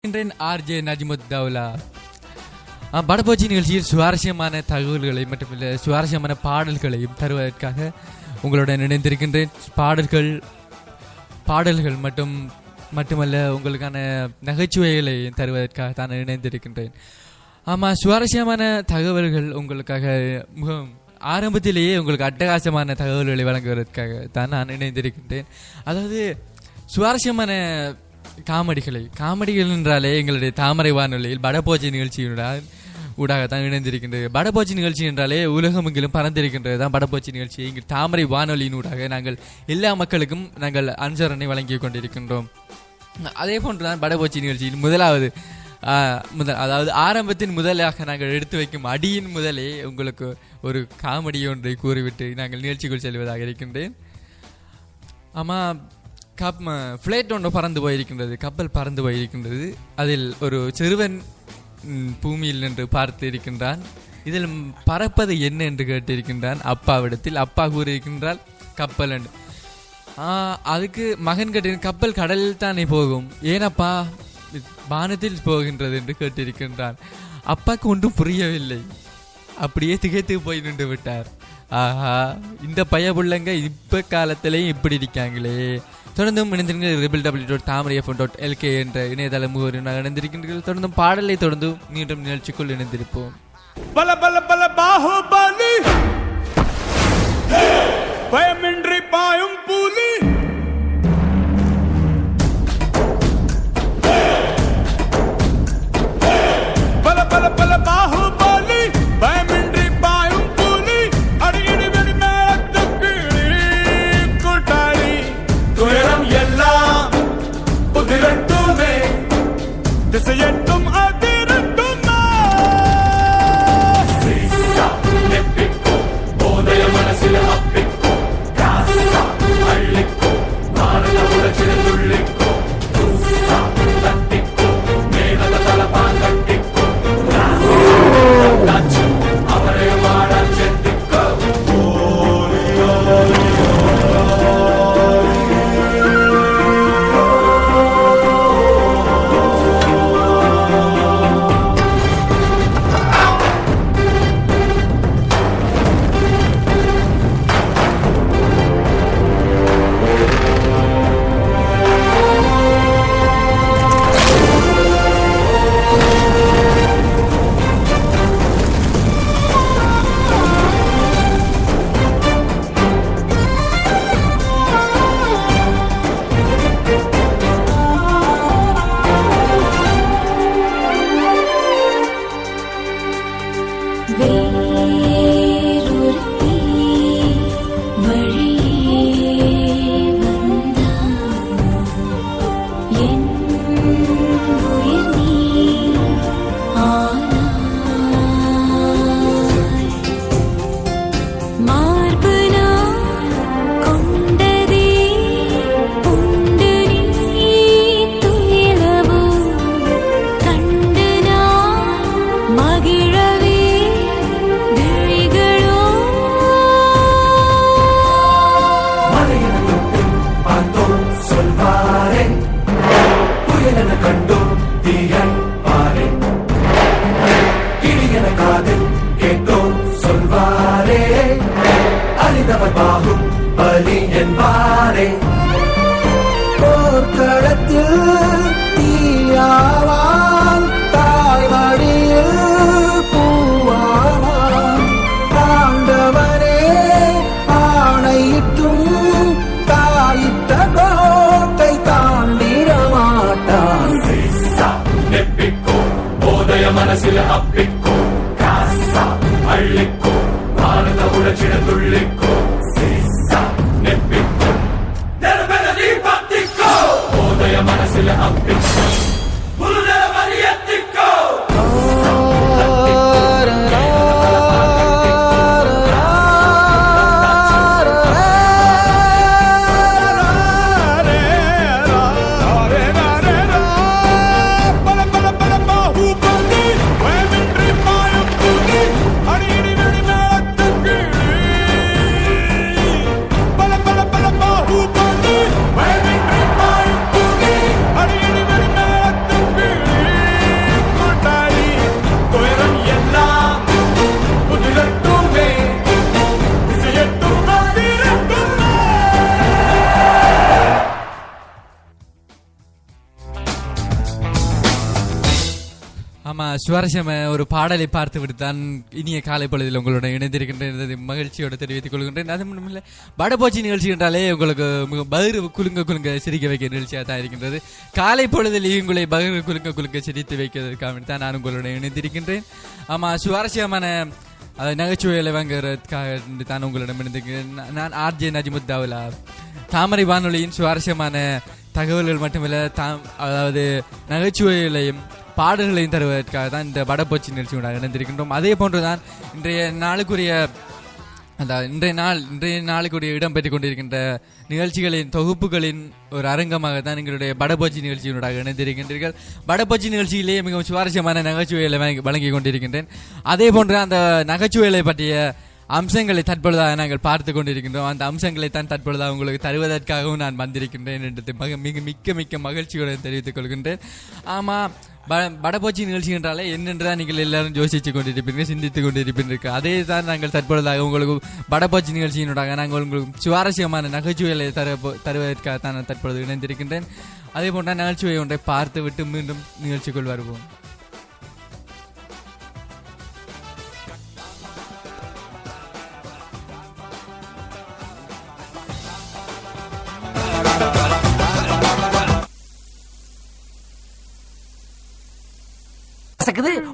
RJ நஜ்முத்தௌலா. படபோச்சி நிகழ்ச்சியில் சுவாரஸ்யமான தகவல்களை மட்டுமில்லை சுவாரஸ்யமான பாடல்களையும் தருவதற்காக உங்களுடன் இணைந்திருக்கின்றேன். பாடல்கள் மட்டுமல்ல உங்களுக்கான நகைச்சுவைகளை தருவதற்காக தான் இணைந்திருக்கின்றேன். ஆமாம், சுவாரஸ்யமான தகவல்கள் உங்களுக்காக ஆரம்பத்திலேயே உங்களுக்கு அட்டகாசமான தகவல்களை வழங்குவதற்காக தான் நான் இணைந்திருக்கின்றேன். அதாவது சுவாரஸ்யமான காமெடிகள் என்றாலே எங்களுடைய தாமரை வானொலியில் படபோச்சி நிகழ்ச்சியுடன் ஊடாகத்தான் இணைந்திருக்கின்றது. படபோச்சி நிகழ்ச்சி என்றாலே உலகமெங்கிலும் பறந்திருக்கின்றது தான் படபோச்சி நிகழ்ச்சி. இங்கு தாமரை வானொலியின் ஊடாக நாங்கள் எல்லா மக்களுக்கும் நாங்கள் அனுசரணை வழங்கி கொண்டிருக்கின்றோம். அதே போன்றுதான் படபோச்சி நிகழ்ச்சியில் அதாவது ஆரம்பத்தின் முதலாக நாங்கள் எடுத்து வைக்கும் அடியின் முதலே உங்களுக்கு ஒரு காமெடி ஒன்றை கூறிவிட்டு நாங்கள் நிகழ்ச்சிக்குள் செல்வதாக இருக்கின்றேன். ஆமாம், ஃப்ளைட் ஒன்று பறந்து போயிருக்கின்றது, கப்பல் பறந்து போயிருக்கின்றது. அதில் ஒரு சிறுவன் பூமியில் நின்று பார்த்து இருக்கின்றான். இதில் பறப்பது என்ன என்று கேட்டிருக்கின்றான் அப்பாவிடத்தில். அப்பா கூறியிருக்கின்றால் கப்பல் என்று. அதுக்கு மகன் கேட்ட கப்பல் கடலில் தானே போகும், ஏனப்பா வானத்தில் போகின்றது என்று கேட்டிருக்கின்றான். அப்பாவுக்கு ஒன்றும் புரியவில்லை, அப்படியே திகைத்து போய் நின்று விட்டார். ஆஹா, இந்த பயபுள்ளங்க இப்ப காலத்திலேயும் இப்படி இருக்காங்களே. தொடர்ந்தும் இணைந்திருக்கிற www.tamarayfm.lk என்ற இணையதள முகவரியாக இணைந்திருக்கின்றீர்கள். தொடர்ந்தும் பாடலை தொடர்ந்து மீண்டும் நிகழ்ச்சிக்குள் இணைந்திருப்போம். பல பல பல பாகுபலி பயமின்றி பாயும் புலி பல பல பல பாகுபலி பயமின்றி பாயும் புலி அடியடி வெடி மேளத்துக்கு கூட்டாளி துயரம் எல்லாம் புதிரட்டுமே திசையட்டும் அதிரட்டுமே நெப்பிக்கோ போதைய மனசில அப்பிக்கோ காசா அள்ளிக்கோ பாரத உலகில துள்ளிக்கோ தூசா தட்டிக்கோ மேலத தலபான் தட்டிக்கோ ராசு அவரை வாழ செத்திக்கோ மனசில அப்பிக்கோ காசா அள்ளிக்கோ பாரத உலகில துள்ளிக்கோ சீசா நெப்பிக்கோ நெருபென தீபத்திக்கோ போதைய மனசில அப்பிக்கோ புருதர மரியத்திக்கோ ஆமா, சுவாரஸ்யமான ஒரு பாடலை பார்த்து விட்டுத்தான் இனிய காலை பொழுதில் உங்களுடன் இணைந்திருக்கின்ற மகிழ்ச்சியோடு தெரிவித்துக் கொள்கின்றேன். அது மட்டும் இல்லை, வடபோச்சி நிகழ்ச்சி என்றாலே உங்களுக்கு பகிர் குலுங்க சிரிக்க வைக்க நிகழ்ச்சியாக தான் இருக்கின்றது. காலை பொழுதில் உங்களை பகிர் குலுங்க சிரித்து வைக்கிறதுக்காக தான் நான் உங்களுடன் இணைந்திருக்கின்றேன். ஆமா, சுவாரஸ்யமான நகைச்சுவைகளை வாங்குறதுக்காக தான் உங்களிடம் இருந்திருக்கிறேன். நான் ஆர்ஜே நஜிமுத்தாவுலா. தாமரை வானொலியின் சுவாரஸ்யமான தகவல்கள் மட்டுமில்ல, அதாவது நகைச்சுவைகளையும் பாடல்களையும் தருவதற்காக தான் இந்த வடபோச்சி நிகழ்ச்சியோட இணைந்திருக்கின்றோம். அதே போன்றுதான் இன்றைய நாளுக்குரிய இடம்பெற்றுக் கொண்டிருக்கின்ற நிகழ்ச்சிகளின் தொகுப்புகளின் ஒரு அரங்கமாக தான் எங்களுடைய வடபோச்சி நிகழ்ச்சியினூடாக இணைந்திருக்கின்றீர்கள். வடபோச்சி நிகழ்ச்சியிலேயே மிகவும் சுவாரஸ்யமான நகைச்சுவைகளை வழங்கி கொண்டிருக்கின்றேன். அதே போன்று அந்த நகைச்சுவைகளை பற்றிய அம்சங்களை தற்பொழுதாக நாங்கள் பார்த்து கொண்டிருக்கின்றோம். அந்த அம்சங்களை தான் தற்பொழுதாக உங்களுக்கு தருவதற்காகவும் நான் வந்திருக்கின்றேன் என்று மிக்க மகிழ்ச்சியுடன் தெரிவித்துக் கொள்கின்றேன். ஆமாம், வடபோச்சி நிகழ்ச்சி என்றாலே என்னென்றால் நீங்கள் எல்லாரும் யோசித்துக் கொண்டிருப்பீர்கள், சிந்தித்துக் கொண்டிருப்பீர்கள். அதே தான் நாங்கள் தற்பொழுதாக உங்களுக்கு வடபோச்சி நிகழ்ச்சியினூடாக நாங்கள் உங்களுக்கு சுவாரஸ்யமான நகைச்சுவைகளை தருவதற்காக தான் நான் தற்பொழுது இணைந்திருக்கின்றேன். அதே போன்ற நகைச்சுவை ஒன்றை பார்த்து விட்டு மீண்டும் நிகழ்ச்சிக்குள் வருவோம்.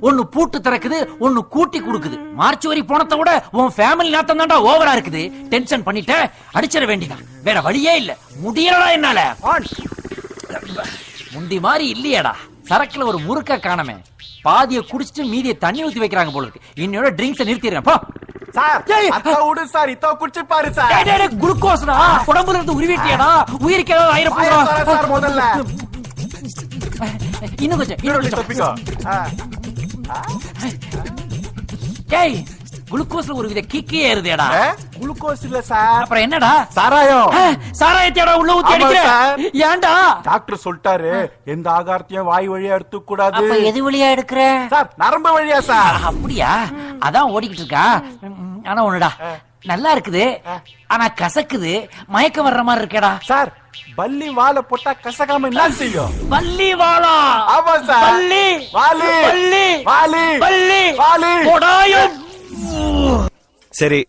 ஒன்னு பூட்டு திறக்குது, ஒன்னு கூட்டி குடுக்குது. மார்ச் வரி போனதை விட உன் ஃபேமிலி நாத்தம் தான்டா ஓவரா இருக்குது. டென்ஷன் பண்ணிட்ட, அடிச்சிட வேண்டியதான், வேற வழியே இல்ல. முடியலடா என்னால. முந்தி மாதிரி இல்லையடா. சரக்குல ஒரு முறுக்க காணமே, பாதிய குடிச்சிட்டு மீதிய தண்ணி ஊத்தி வைக்கிறாங்க போல இருக்கு. இன்னோட ட்ரிங்க்ஸ் நிறுத்திடுறேன் போ. குளுக்கோஸ்டா உடம்புல இருந்து உருவிட்டியடா. உயிருக்கு ஏதாவது ஆயிரம் முதல்ல. இன்னும் கொஞ்சம் குளுக்கோஸ்ல ஒரு வித கிக்கே ஏறுதேடா. குளுக்கோஸ் இல்ல சார், அப்புறம் என்னடா? சாராயம். சாராயத்தேடா உள்ள ஊத்தி அடிக்கிறேன். ஏன்டா? டாக்டர் சொல்லிட்டாரு எந்த ஆகாரத்தையும் வாய் வழியா எடுத்துக்க கூடாது. அப்ப எது வழியா எடுக்கிற சார்? நரம்பு வழியா சார். அப்படியா? அதான் ஓடிக்கிட்டு இருக்கா. ஆனா ஒண்ணுடா, நல்லா இருக்குது ஆனா கசக்குது, மயக்கம் வர்ற மாதிரி இருக்கேடா. சார், பல்லி வாழை போட்டா கசக்காம என்ன செய்யும்? பல்லி வாழா? ஆமா சார். பல்லி வாலி பல்லி வாலி பல்லி வாலி போடாயும். சரி,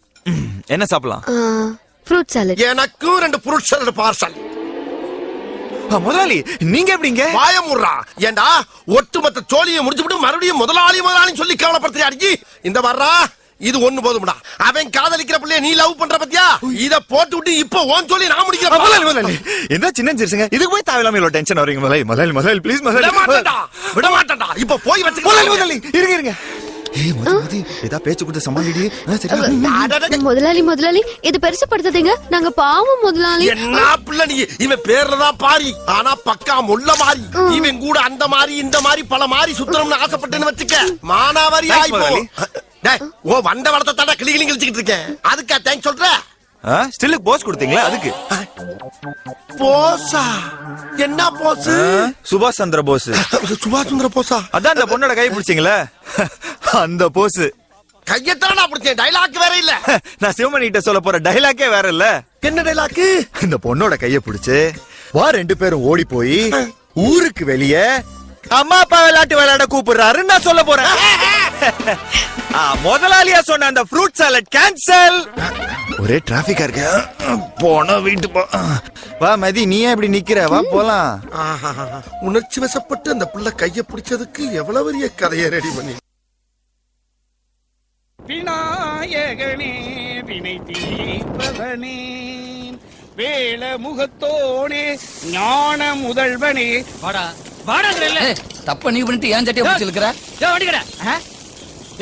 என்ன சாப்பிடலாம்? Fruit salad. எனக்கும் 2 ஃப்ரூட் சாலட் பார்சல். முதலாளி, நீங்க எப்படிங்க? வாயமுறா. ஏண்டா ஒட்டுமொத்த சோழியை முடிச்சுட்டு மறுபடியும் முதலாளி சொல்லி கவலைப்படுத்துறியா? அடிக்கி இந்த வர்றா, இது ஒண்ணு போதும்டா. அவன் காதலிக்கிற பிள்ளைய நீ லவ் பண்ற பத்தியா? இத போட்டு விட்டு இப்ப ஓன் சொல்லி நான் முடிக்கிறேன். என்ன சின்ன சிறுசுங்க, இதுக்கு போய் தேவையில்லாம இவ்வளவு டென்ஷன் வரீங்க? முதலாளி ப்ளீஸ் முதலாளி. விட மாட்டேன்டா. இப்ப போய் வச்சு முதலாளி இருங்க. ஏதா பேச்சு கொடுத்து சமாளிடி. முதலாளி இது பெருசுப்படுத்தாதீங்க, நாங்க பாவம் முதலாளி. என்ன பிள்ளை நீ? இவன் பேர்லதான் பாரி, ஆனா பக்கா முள்ள மாறி. இவன் கூட அந்த மாதிரி இந்த மாதிரி பல மாதிரி சுத்தணும்னு ஆசைப்பட்டேன்னு வச்சுக்க, மானாவாரி ஆயிப்போ. ஓ வண்ட வளத்தை தாண்டா கிளி கிழிச்சுக்கிட்டு இருக்கேன். அதுக்கா தேங்க்ஸ் சொல்ற? ஸ்டில்லுக்கு போஸ் கொடுத்தீங்களா? அதுக்கு போஸா? என்ன போஸ்? சுபாஷ் சந்திர போஸ். சுபாஷ் சந்திர போஸா? அதான் அந்த பொண்ணோட கை பிடிச்சீங்களே, அந்த போஸ். கையத்தான பிடிச்சேன். டைலாக் வேற இல்ல. நான் சிவமணி கிட்ட சொல்ல போற டைலாக்கே வேற இல்ல. என்ன டைலாக்? இந்த பொண்ணோட கைய பிடிச்சு வா 2 பேரும் ஓடி போய் ஊருக்கு வெளியே அம்மா அப்பா விளையாட கூப்பிடுறாரு நான் சொல்ல போறேன். முதலாளியா சொன்ன அந்த ஃப்ரூட் சாலட் கேன்சல். ஒரே டிராபிக்கா இருக்கு, போன வீட்டு போ. வா மதி, நீ ஏன் இப்படி நிக்கிற? வா போலாம். உணர்ச்சி வசப்பட்டு அந்த புள்ள கைய பிடிச்சதுக்கு எவ்வளவு பெரிய கதையை ரெடி பண்ணி. விநாயகனே வினை தீர்ப்பவனே, வேல முகத்தோனே ஞான முதல்வனே. வாடா வாடா. தப்ப நீ பண்ணிட்டு ஏன் சட்டியை பிடிச்சிருக்கிற?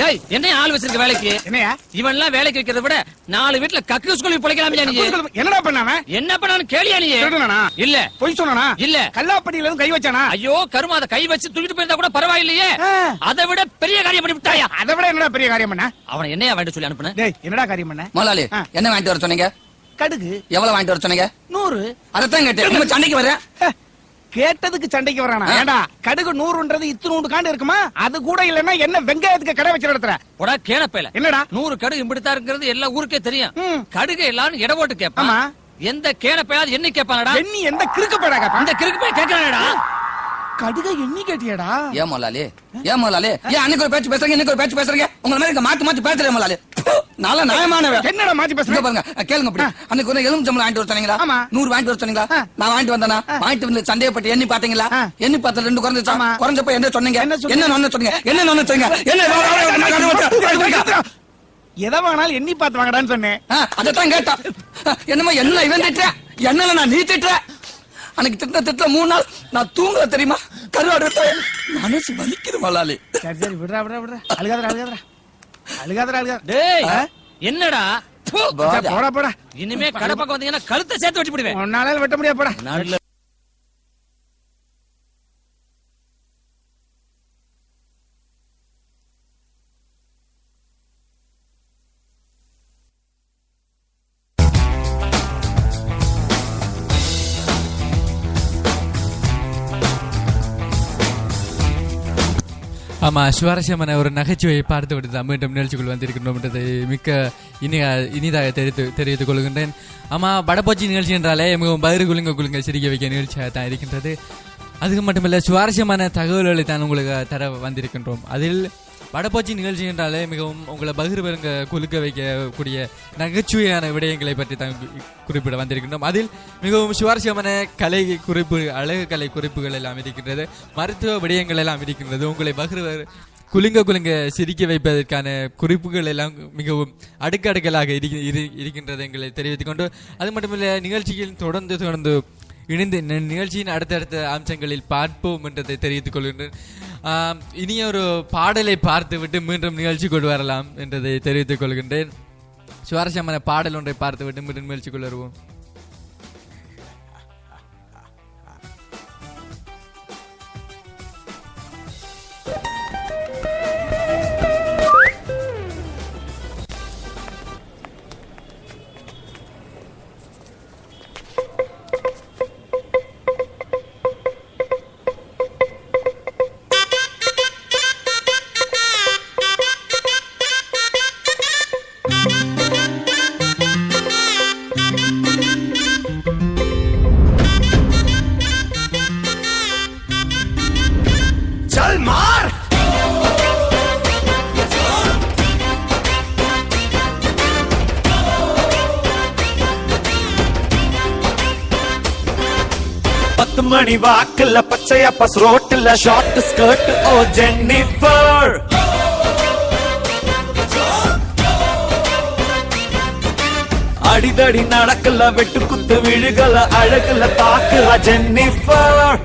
ஏய், என்ன ஆள் வச்சிருக்க வேலைக்கு? என்னையா இவன் எல்லாம் வேலைக்கு வைக்கிறத விட 4 வீட்டுல கக்கு ஸ்கூல் பிழைக்கலாமியா நீ? என்னடா பண்ணாம? என்ன பண்ணான்னு கேளியா நீ? இல்ல பொய் சொன்னானா? இல்ல கல்லாப்பட்டியில கை வச்சானா? ஐயோ கருமா, அதை கை வச்சு தூக்கிட்டு போயிருந்தா கூட பரவாயில்லையே. அதை விட பெரிய காரியம் பண்ணி விட்டாயா? அதை விட என்னடா பெரிய காரியம் பண்ண? அவனை என்னையா வாங்கிட்டு சொல்லி அனுப்புன? என்னடா காரியம் பண்ண? முதலாளி என்ன வாங்கிட்டு வர சொன்னீங்க? கடுகு. எவ்வளவு வாங்கிட்டு வர சொன்னீங்க? 100. அதைத்தான் கேட்டேன். சண்டைக்கு வரேன். கேட்டதுக்கு சண்டைக்கு வரானா? ஏண்டா கடுகு 100ன்றது இத்துணூண்டு காண்டு இருக்குமா? அது கூட இல்லன்னா என்ன வெங்காயத்துக்கு கடை வச்சு நடத்துற? போடா கேனப்பையில. என்னடா 100 கடுகு இப்படித்தான் இருக்கிறது எல்லா ஊருக்கே தெரியும். கடுகு எல்லாரும் இட போட்டு கேட்பான். ஆமா. எந்த கேனப்பையாவது என்ன கேட்பானடா? எண்ணி எந்த கிறுக்கு பையடா கேட்பான்? இந்த கிறுக்கு பைய கேட்கறானடா. கடுக எண்ணி கேட்டியாடா? ஏன் முதலாளி ஏன் அன்னைக்கு ஒரு பேச்சு பேசுறீங்க இன்னைக்கு ஒரு பேச்சு பேசுறீங்க உங்களை மாதிரி மாத்தி மாத்தி பேசுறேன் முதலாளி நல்ல நியாயமானவன். என்னடா மாத்தி பேசுற? பாருங்க கேளுங்க அப்படி அன்னைக்கு ஒரு எலுமிச்சம்பளம் வாங்கிட்டு வர சொன்னீங்களா? 100 வாங்கிட்டு வர சொன்னீங்களா? நான் வாங்கிட்டு வந்தேனா? வாங்கிட்டு வந்து சந்தேகப்பட்டு எண்ணி பாத்தீங்களா? எண்ணி பார்த்த 2 குறைஞ்சிச்சா? குறைஞ்சப்ப என்ன சொன்னீங்க? என்ன சொன்னீங்க? எதை வேணாலும் எண்ணி பார்த்து வாங்கடான்னு சொன்னேன். அதான் கேட்டா என்னமா என்ன இவன் திட்ட என்னல நான் நீ திட்ட அன்னைக்கு திட்ட 3 நாள் நான் தூங்கல தெரியுமா? கருவாடு மனசு வலிக்குது முதலாளி. சரி சரி விடுறா அழுகாதடா. டேய் என்னடா போடா இனிமே கடை பக்கம் வந்தீங்கன்னா கழுத்தை சேர்த்து வெட்டி விடுவேன். உன்னால வெட்ட முடியாது போடா. ஆமா, சுவாரஸ்யமான ஒரு நகைச்சுவையை பார்த்து விட்டு தான் மீண்டும் நிகழ்ச்சிக்குள் வந்திருக்கின்றோம் என்றதை மிக்க இனிதாக தெரிவித்துக் கொள்கின்றேன். ஆமா, வடபோச்சி நிகழ்ச்சி என்றாலே மிகவும் பயிறு குலுங்க சிரிக்க வைக்க நிகழ்ச்சியாக தான் இருக்கின்றது. அதுக்கு மட்டுமல்ல, சுவாரஸ்யமான தகவல்களை தான் உங்களுக்கு தர வந்திருக்கின்றோம். அதில் வடபோச்சி நிகழ்ச்சி என்றாலே மிகவும் உங்களை பகிர்வருங்க குலுக்க வைக்கக்கூடிய நகைச்சுவையான விடயங்களை பற்றி தான் குறிப்பிட வந்திருக்கின்றோம். அதில் மிகவும் சுவாரஸ்யமான கலை குறிப்பு, அழகு கலை குறிப்புகள் எல்லாம் இருக்கின்றது, மருத்துவ விடயங்கள் எல்லாம் இருக்கின்றது. உங்களை பகிர்வர் குலுங்க சிரிக்க வைப்பதற்கான குறிப்புகள் எல்லாம் மிகவும் அடுக்கடுக்கலாக இருக்கின்றது எங்களை தெரிவித்துக் கொண்டு, அது மட்டுமில்லை நிகழ்ச்சியில் தொடர்ந்து இணைந்து நிகழ்ச்சியின் அடுத்தடுத்த அம்சங்களில் பார்ப்போம் என்றதை தெரிவித்துக் கொள்கின்றேன். இனி ஒரு பாடலை பார்த்து விட்டு மீண்டும் நிகழ்ச்சி கொண்டு வரலாம் என்றதை தெரிவித்துக் கொள்கின்றேன். சுவாரஸ்யமான பாடல் ஒன்றை பார்த்து விட்டு மீண்டும் நிகழ்ச்சிக்குள் வருவோம். மணி வாக்குல பச்சையா பஸ் ரோட்டுல ஷார்ட் ஸ்கர்ட் ஓ ஜென்னிஃபர் அடிதடி நடக்கல வெட்டு குத்து விழுகல அழகுல தாக்குல ஜென்னிஃபர்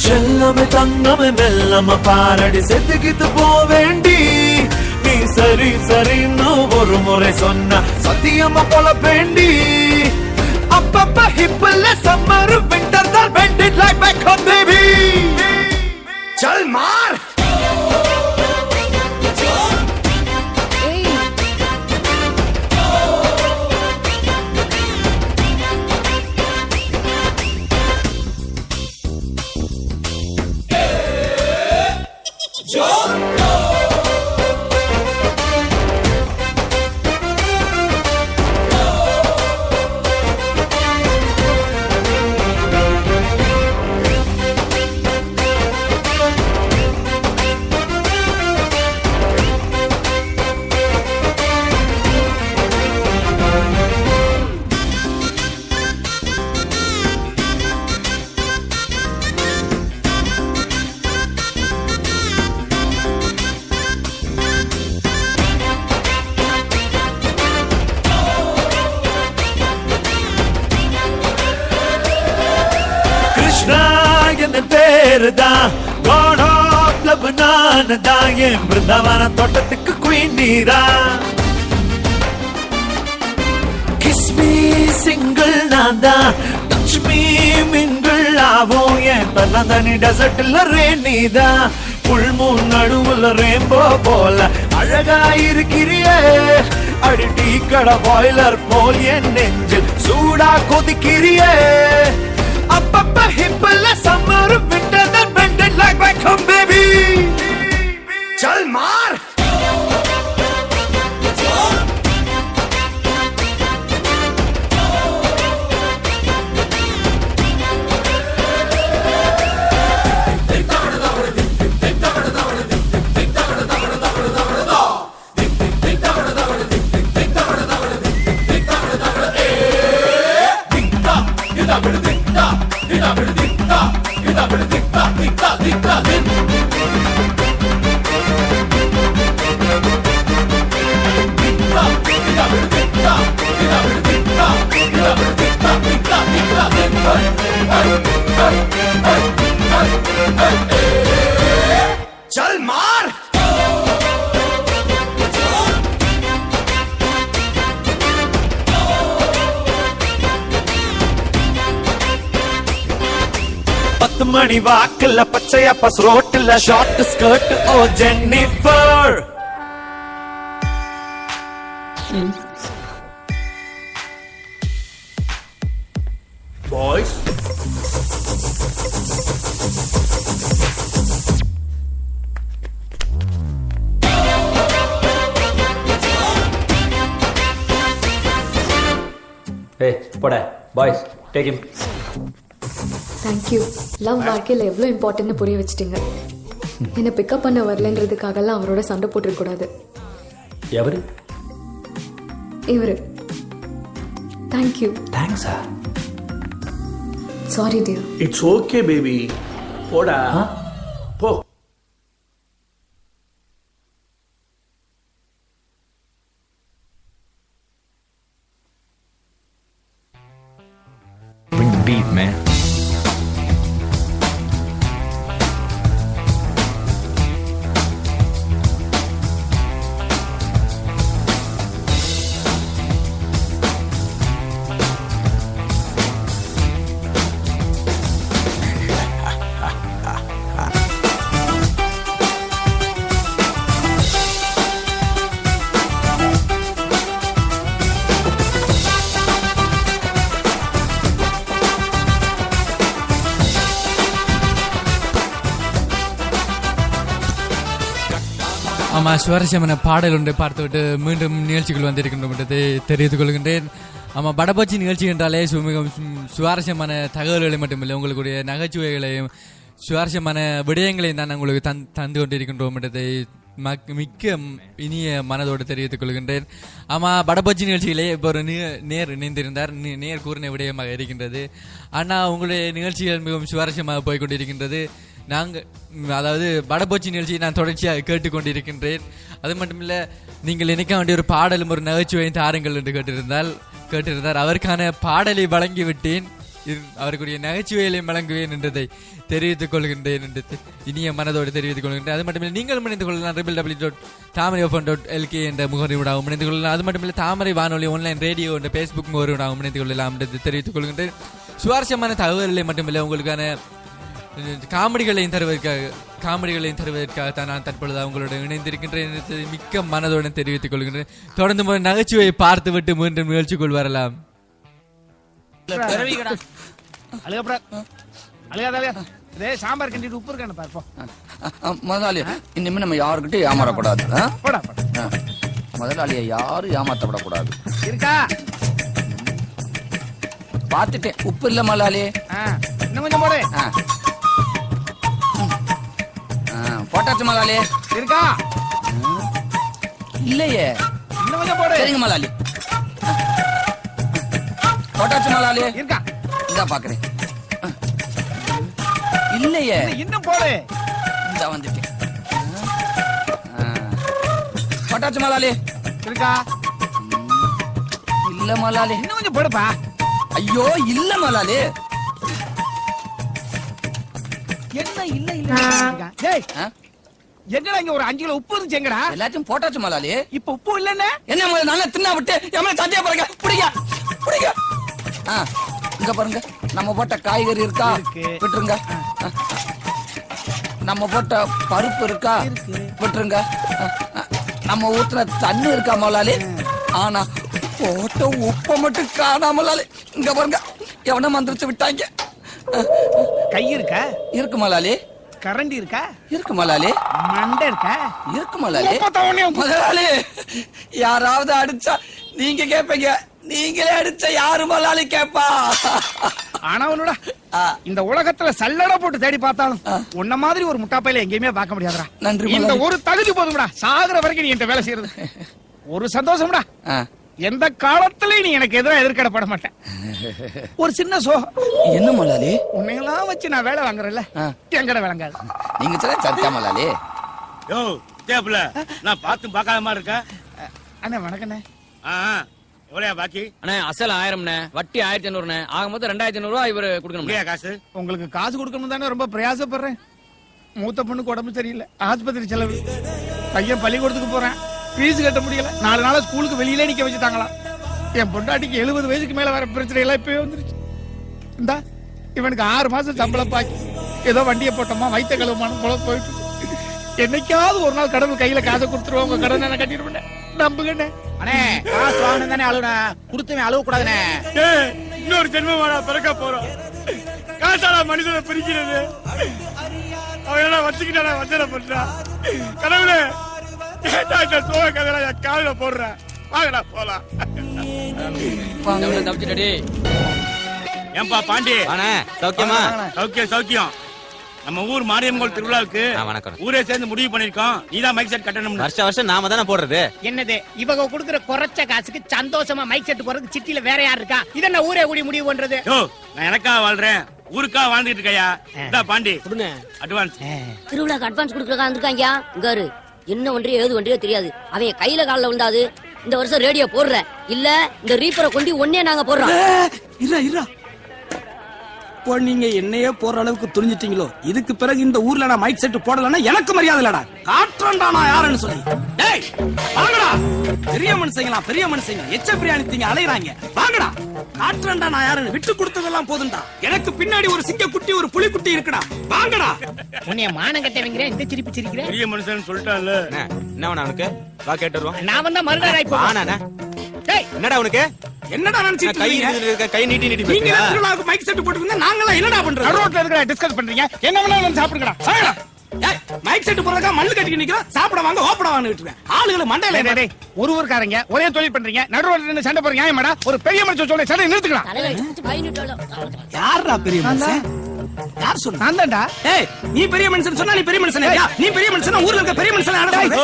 செல்லமே தங்கமே மெல்லம பாரடி செத்துக்கிட்டு போவேண்டி நீ சரி சரின்னு ஒரு முறை சொன்ன சத்தியமா போல வேண்டி அப்பப்ப ஹிப்பல்ல சம்மர் விண்டர் தான் bend it like back home baby चल मार பிருந்தாவன தோட்டத்துக்கு குயின் நீரா கிஸ்மி சிங்கிள் நான் தான் டச் மீ மிங்கிள் ஆவோம் என் தன்னி டெசர்ட்ல ரேனிதா புல்மூன் நடுவுல ரேம்போ போல அழகா இருக்கிறியே அடி டீ கடை பாய்லர் போல் என் நெஞ்சில் சூடா கொதிக்கிறியே அப்பப்ப ஹிப்பல்ல சம்மர் விண்டர் தான் bend it like back home baby चल मार चल मार பத்து மணி வாக்குல பச்சையா பஸ் ரோட்டுல ஷார்ட் ஸ்கர்ட் ஓ ஜென்னிஃபர் பாய்ஸ் போட boys take him. Thank you. Love வாழ்க்கையில் எவ்வளோ இம்பார்ட்டன்ட்னு புரிய வச்சிட்டீங்க. என்னை பிக்கப் பண்ண வரலன்றதுக்காகலாம் அவரோட சண்டை போட்டுருக்க கூடாது. எவரு? இவரு. தேங்க்யூ. தேங்க்ஸா? Sorry dear. It's okay baby. போடா போ. Bring the beat, man. ஆமா, சுவாரஸ்யமான பாடல் ஒன்றை பார்த்துவிட்டு மீண்டும் நிகழ்ச்சிகள் வந்திருக்கின்றோம் என்றதை தெரிவித்துக் கொள்கின்றேன். ஆமா, படப்பச்சி நிகழ்ச்சி என்றாலே மிகவும் சுவாரஸ்யமான தகவல்களை மட்டுமில்லை, உங்களுடைய நகைச்சுவைகளையும் சுவாரஸ்யமான விடயங்களையும் தான் உங்களுக்கு தந்து கொண்டிருக்கின்றோம் என்றதை மிக்க இனிய மனதோடு தெரிவித்துக் கொள்கின்றேன். ஆமா, படப்பச்சி நிகழ்ச்சிகளே இப்போ ஒரு நேர் இணைந்திருந்தார். நேர் கூறின விடயமாக இருக்கின்றது. ஆனால் உங்களுடைய நிகழ்ச்சிகள் மிகவும் சுவாரஸ்யமாக போய்கொண்டிருக்கின்றது. அதாவது படப்போச்சி நிகழ்ச்சியை நான் தொடர்ச்சியாக கேட்டுக்கொண்டிருக்கின்றேன். அது மட்டும் இல்லை, நீங்கள் நினைக்க வேண்டிய ஒரு பாடலும் ஒரு நகைச்சுவையும் தாருங்கள் என்று கேட்டிருந்தார். அவருக்கான பாடலை வழங்கிவிட்டேன், அவருக்குரிய நகைச்சுவைகளையும் வழங்குவேன் என்றதை தெரிவித்துக் கொள்கின்றேன் என்று இனிய மனதோடு தெரிவித்துக் கொள்கின்றேன். அது மட்டுமில்லை, நீங்கள் இணைந்து கொள்ளலாம் www.thamaraifm.lk என்ற முகவரியூடாகவும் இணைந்து கொள்ளலாம். அது மட்டுமில்லை, தாமரை வானொலி ஆன்லைன் ரேடியோ என்ற பேஸ்புக் முகவரியூடாகவும் இணைந்து கொள்ளலாம் என்று தெரிவித்துக் கொள்கின்றேன். சுவாரஸ்யமான தகவல்களை மட்டுமில்லை, உங்களுக்கான காமெடிகளையும் தருவதற்காக தான் நான் தற்பொழுது அவங்களோட இணைந்திருக்கின்றேன். மிக்க மனதுடன் தெரிவித்துக் கொள்கின்றேன். தொடர்ந்து ஒரு நகைச்சுவையை பார்த்து விட்டு மீண்டும் நிகழ்ச்சிக்குள் வரலாம். சாம்பார் கண்டிட்டு உப்பு இருக்கான்னு பார்ப்போம். முதலாளி, இனிமே நம்ம யாருக்கிட்டையும் ஏமாறக்கூடாது. முதலாளியை யாரும் ஏமாத்தப்படக்கூடாது. இருக்கா? பார்த்துட்டேன், உப்பு இல்ல முதலாளி. இன்னும் கொஞ்சம் போடு. போட்டாச்சு முதலாளி. இருக்கா? இல்லையே. இன்னும் கொஞ்சம் போடு. சரிங்க முதலாளி. போட்டாச்சு முதலாளி. இருக்கா? இதா பாக்குறேன். இல்லையே. இன்னும் போடு. இதா வந்துட்டேன். போட்டாச்சு முதலாளி. இருக்கா? இல்ல முதலாளி. இன்னும் கொஞ்சம் போடுப்பா. ஐயோ, இல்ல முதலாளி. என்ன இல்ல இல்ல? டேய், எங்கடா இங்க ஒரு 5 கிலோ உப்பு இருந்துச்சு? எங்கடா? எல்லாத்தையும் போட்டாச்சு முதலாளி. இப்ப உப்பு இல்லன்னு என்ன முதல்ல நல்லா தின்னா விட்டு எம்ம சத்தியா பாருங்க. பிடிங்க. இங்க பாருங்க, நம்ம போட்ட காய்கறி இருக்கா? விட்டுருங்க. நம்ம போட்ட பருப்பு இருக்கா? விட்டுருங்க. நம்ம ஊத்துன தண்ணி இருக்கா முதலாளி? ஆனா போட்ட உப்ப மட்டும் காணாமலாலே. இங்க பாருங்க, எவன மந்திரிச்சு விட்டாங்க. கை இருக்கா? இருக்கு முதலாளி. கரண்டி இருக்கா? இருக்கு முதலாளி. மண்டை இருக்கா? இருக்கு முதலாளி. முதலாளி, யாராவது அடிச்சா நீங்க கேப்பீங்க, நீங்களே அடிச்சா யாரு முதலாளி கேப்பா? ஆனா ஒண்ணுடா, இந்த உலகத்துல சல்லடை போட்டு தேடி பார்த்தாலும் உன்ன மாதிரி ஒரு முட்டாப்பையில எங்கேயுமே பார்க்க முடியாதுடா. நன்றி. இந்த ஒரு தகுதி போதும்டா, சாகுற வரைக்கும் நீ என்கிட்ட வேலை செய்யறது. ஒரு சந்தோஷம்டா. எந்த காலத்திலயும் நீ எனக்கு எதிராக எதிர்கடப்பட மாட்டேன். ஒரு சின்ன சோகம். என்ன முதலாளி? உன்னையெல்லாம் வச்சு நான் வேலை வாங்குறேன்ல, எங்கட விளங்காது. நீங்க சொல்ல சத்தியா முதலாளி? யோ தேப்ல நான் பார்த்து பார்க்காத மாதிரி இருக்கேன். அண்ணே வணக்கண்ணே. எவ்வளவு பாக்கி? அண்ணே அசல் 1000ண்ணே, வட்டி 1500ண்ணே, ஆக மொத்தம் 2500 ரூபாய் இவரு கொடுக்கணும். காசு உங்களுக்கு காசு கொடுக்கணும் தானே ரொம்ப பிரயாசப்படுறேன். மூத்த பொண்ணுக்கு உடம்பு சரியில்லை, ஆஸ்பத்திரி செலவு. பையன் பள்ளிக்கூடத்துக்கு போறேன், ஃபீஸ் கட்ட முடியல. 4 நாளா ஸ்கூலுக்கு வெளியிலே நிக்க வச்சுட்டாங்களா. என் பொண்டாட்டிக்கு 70 வயசுக்கு மேல வர பிரச்சனை எல்லாம் இப்பவே வந்துருச்சு. இந்தா இவனுக்கு 6 மாசம் சம்பளம் பாக்கி. ஏதோ வண்டியை போட்டோமா வைத்த கழுவுமான போல போயிட்டு என்னைக்காவது ஒரு நாள் கடவுள் கையில காசை கொடுத்துருவோம். உங்க கடனை நான் கட்டிடுவேன், நம்புங்கண்ணே. அண்ணே காசு வாங்கணும் தானே அழுவ கொடுத்துமே அழுவ கூடாதுண்ணே. இன்னொரு ஜென்மமாடா பிறக்க போறோம். காசாடா மனிதனை பிரிக்கிறது. அவன் வச்சுக்கிட்டா வஞ்சனை பண்றா. கடவுளே சோக கதையில என் காலில போடுறேன். வாங்கடா போலாம். தப்பிச்சுட்டடி. ஏன்பா பாண்டி சௌக்கியமா? சௌக்கியம் சௌக்கியம். நம்ம ஊர் மாரியம்மன் திருவிழாவுக்கு ஊரே சேர்ந்து முடிவு பண்ணிருக்கோம். நீதான் மைக் செட் கட்டணும். வருஷம் நாம தானே போடுறது. என்னது இவங்க கொடுக்குற குறைச்ச காசுக்கு சந்தோஷமா மைக் செட் போறதுக்கு சிட்டில வேற யார் இருக்கா? இதென்ன ஊரே கூடி முடிவு பண்றது? நான் எனக்காக வாழ்றேன், ஊருக்கா வாழ்ந்துட்டு இருக்கையா. பாண்டி அட்வான்ஸ். திருவிழாக்கு அட்வான்ஸ் கொடுக்கறதா இருக்காங்க. இங்காரு என்ன ஒன்றியோ ஏது ஒன்றியோ தெரியாது. அவன் கையில காலில் விழுந்தாது. இந்த வருஷம் ரேடியோ போடுற இல்ல இந்த ரீப்பரை கொண்டு ஒன்னே நாங்க போடுறோம். இப்போ நீங்க என்னையே போற அளவுக்கு துணிஞ்சிட்டீங்களோ, இதுக்கு பிறகு இந்த ஊர்ல நான் மைக் செட் போடலன்னா எனக்கு மரியாதை இல்லடா. காற்றண்டா நான் யாருன்னு சொல்லி. டேய் வாங்கடா, பெரிய மனுஷங்களா பெரிய மனுஷங்க எச்ச பிரியாணி அலையறாங்க. வாங்கடா, காற்றண்டா நான் யாருன்னு விட்டு கொடுத்ததெல்லாம் போதும்டா. எனக்கு பின்னாடி ஒரு சிங்க குட்டி ஒரு புலி குட்டி இருக்குடா. வாங்கடா. உன்னைய மானம் கட்டவங்கற இந்த சிரிப்பு சிரிக்கிற பெரிய மனுஷன் சொல்லிட்டான்ல. என்ன வேணா அவனுக்கு? வா கேட்டு வருவோம். நான் வந்தா மறுநாள் ஆயிப்போ. ஆனானே. டேய் என்னடா உனக்கு? என்னடா நினைச்சிட்டு இருக்கீங்க? கை நீட்டி நீட்டி நீங்க திருவிழாவுக்கு மைக் செட் போட்டுருந்தா நாங்கலாம் என்னடா பண்றது? ரோட்ல இருக்கற டிஸ்கஸ் பண்றீங்க. என்ன வேணாலும் சாப்பிடுங்கடா. வாங்கடா. ஏய் மைக் செட் போறதுக்கா மண்ணு கட்டிட்டு நிக்கிற. சாப்பிட வாங்க ஓப்பட வாங்க விட்டுறேன். ஆளுகளை மண்டையில டேய் ஒருவர்காரங்க ஒரே தொழில் பண்றீங்க. நடுரோட்ல நின்னு சண்டை போறீங்க. ஏமாடா ஒரு பெரிய மனுஷன் சொல்ல சண்டை நிறுத்துக்கலாம். யாரா பெரிய மனுஷன்? யார் சொன்னா? நான் தான்டா. ஏய் நீ பெரிய மனுஷன் சொன்னா நீ பெரிய மனுஷனே. நீ பெரிய மனுஷனா ஊர்ல இருக்க பெரிய மனுஷனா அடங்க.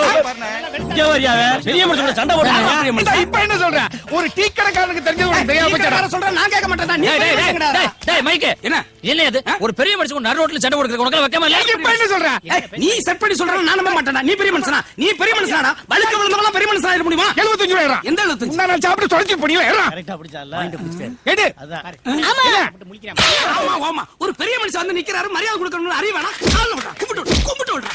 பெரிய மனுஷனோட சண்டை போடுறாங்க. இப்ப என்ன சொல்ற? ஒரு டீ கடைக்காரனுக்கு தெரிஞ்சது உனக்கு தெரியாம போச்சா? சொல்றேன் நான் கேட்க மாட்டேன்டா. நீ டேய் மைக் என்ன என்ன இது? ஒரு பெரிய மனுஷன் நடு ரோட்ல சண்டை போடுறது உனக்கு வெக்கமா இல்ல? இப்ப என்ன சொல்ற? நீ செட் பண்ணி சொல்ற நான் நம்ப மாட்டேன்டா. நீ பெரிய மனுஷனா? நீ பெரிய மனுஷனாடா? வழுக்க விழுந்தவங்க பெரிய மனுஷனா இருக்க முடியுமா? 75 ரூபாய். எந்த 75? நான் சாப்பிட்டு தொலைச்சு போடியா? கரெக்ட்டா பிடிச்சால. எடு. ஆமா. ஆமா ஆமா. ஒரு பெரிய மனுஷன் வந்து நிக்கிறாரு, மரியாதை கொடுக்கணும்னு அறிய வேணாம். கால்ல விடுறா. கும்பிட்டு விடுறா.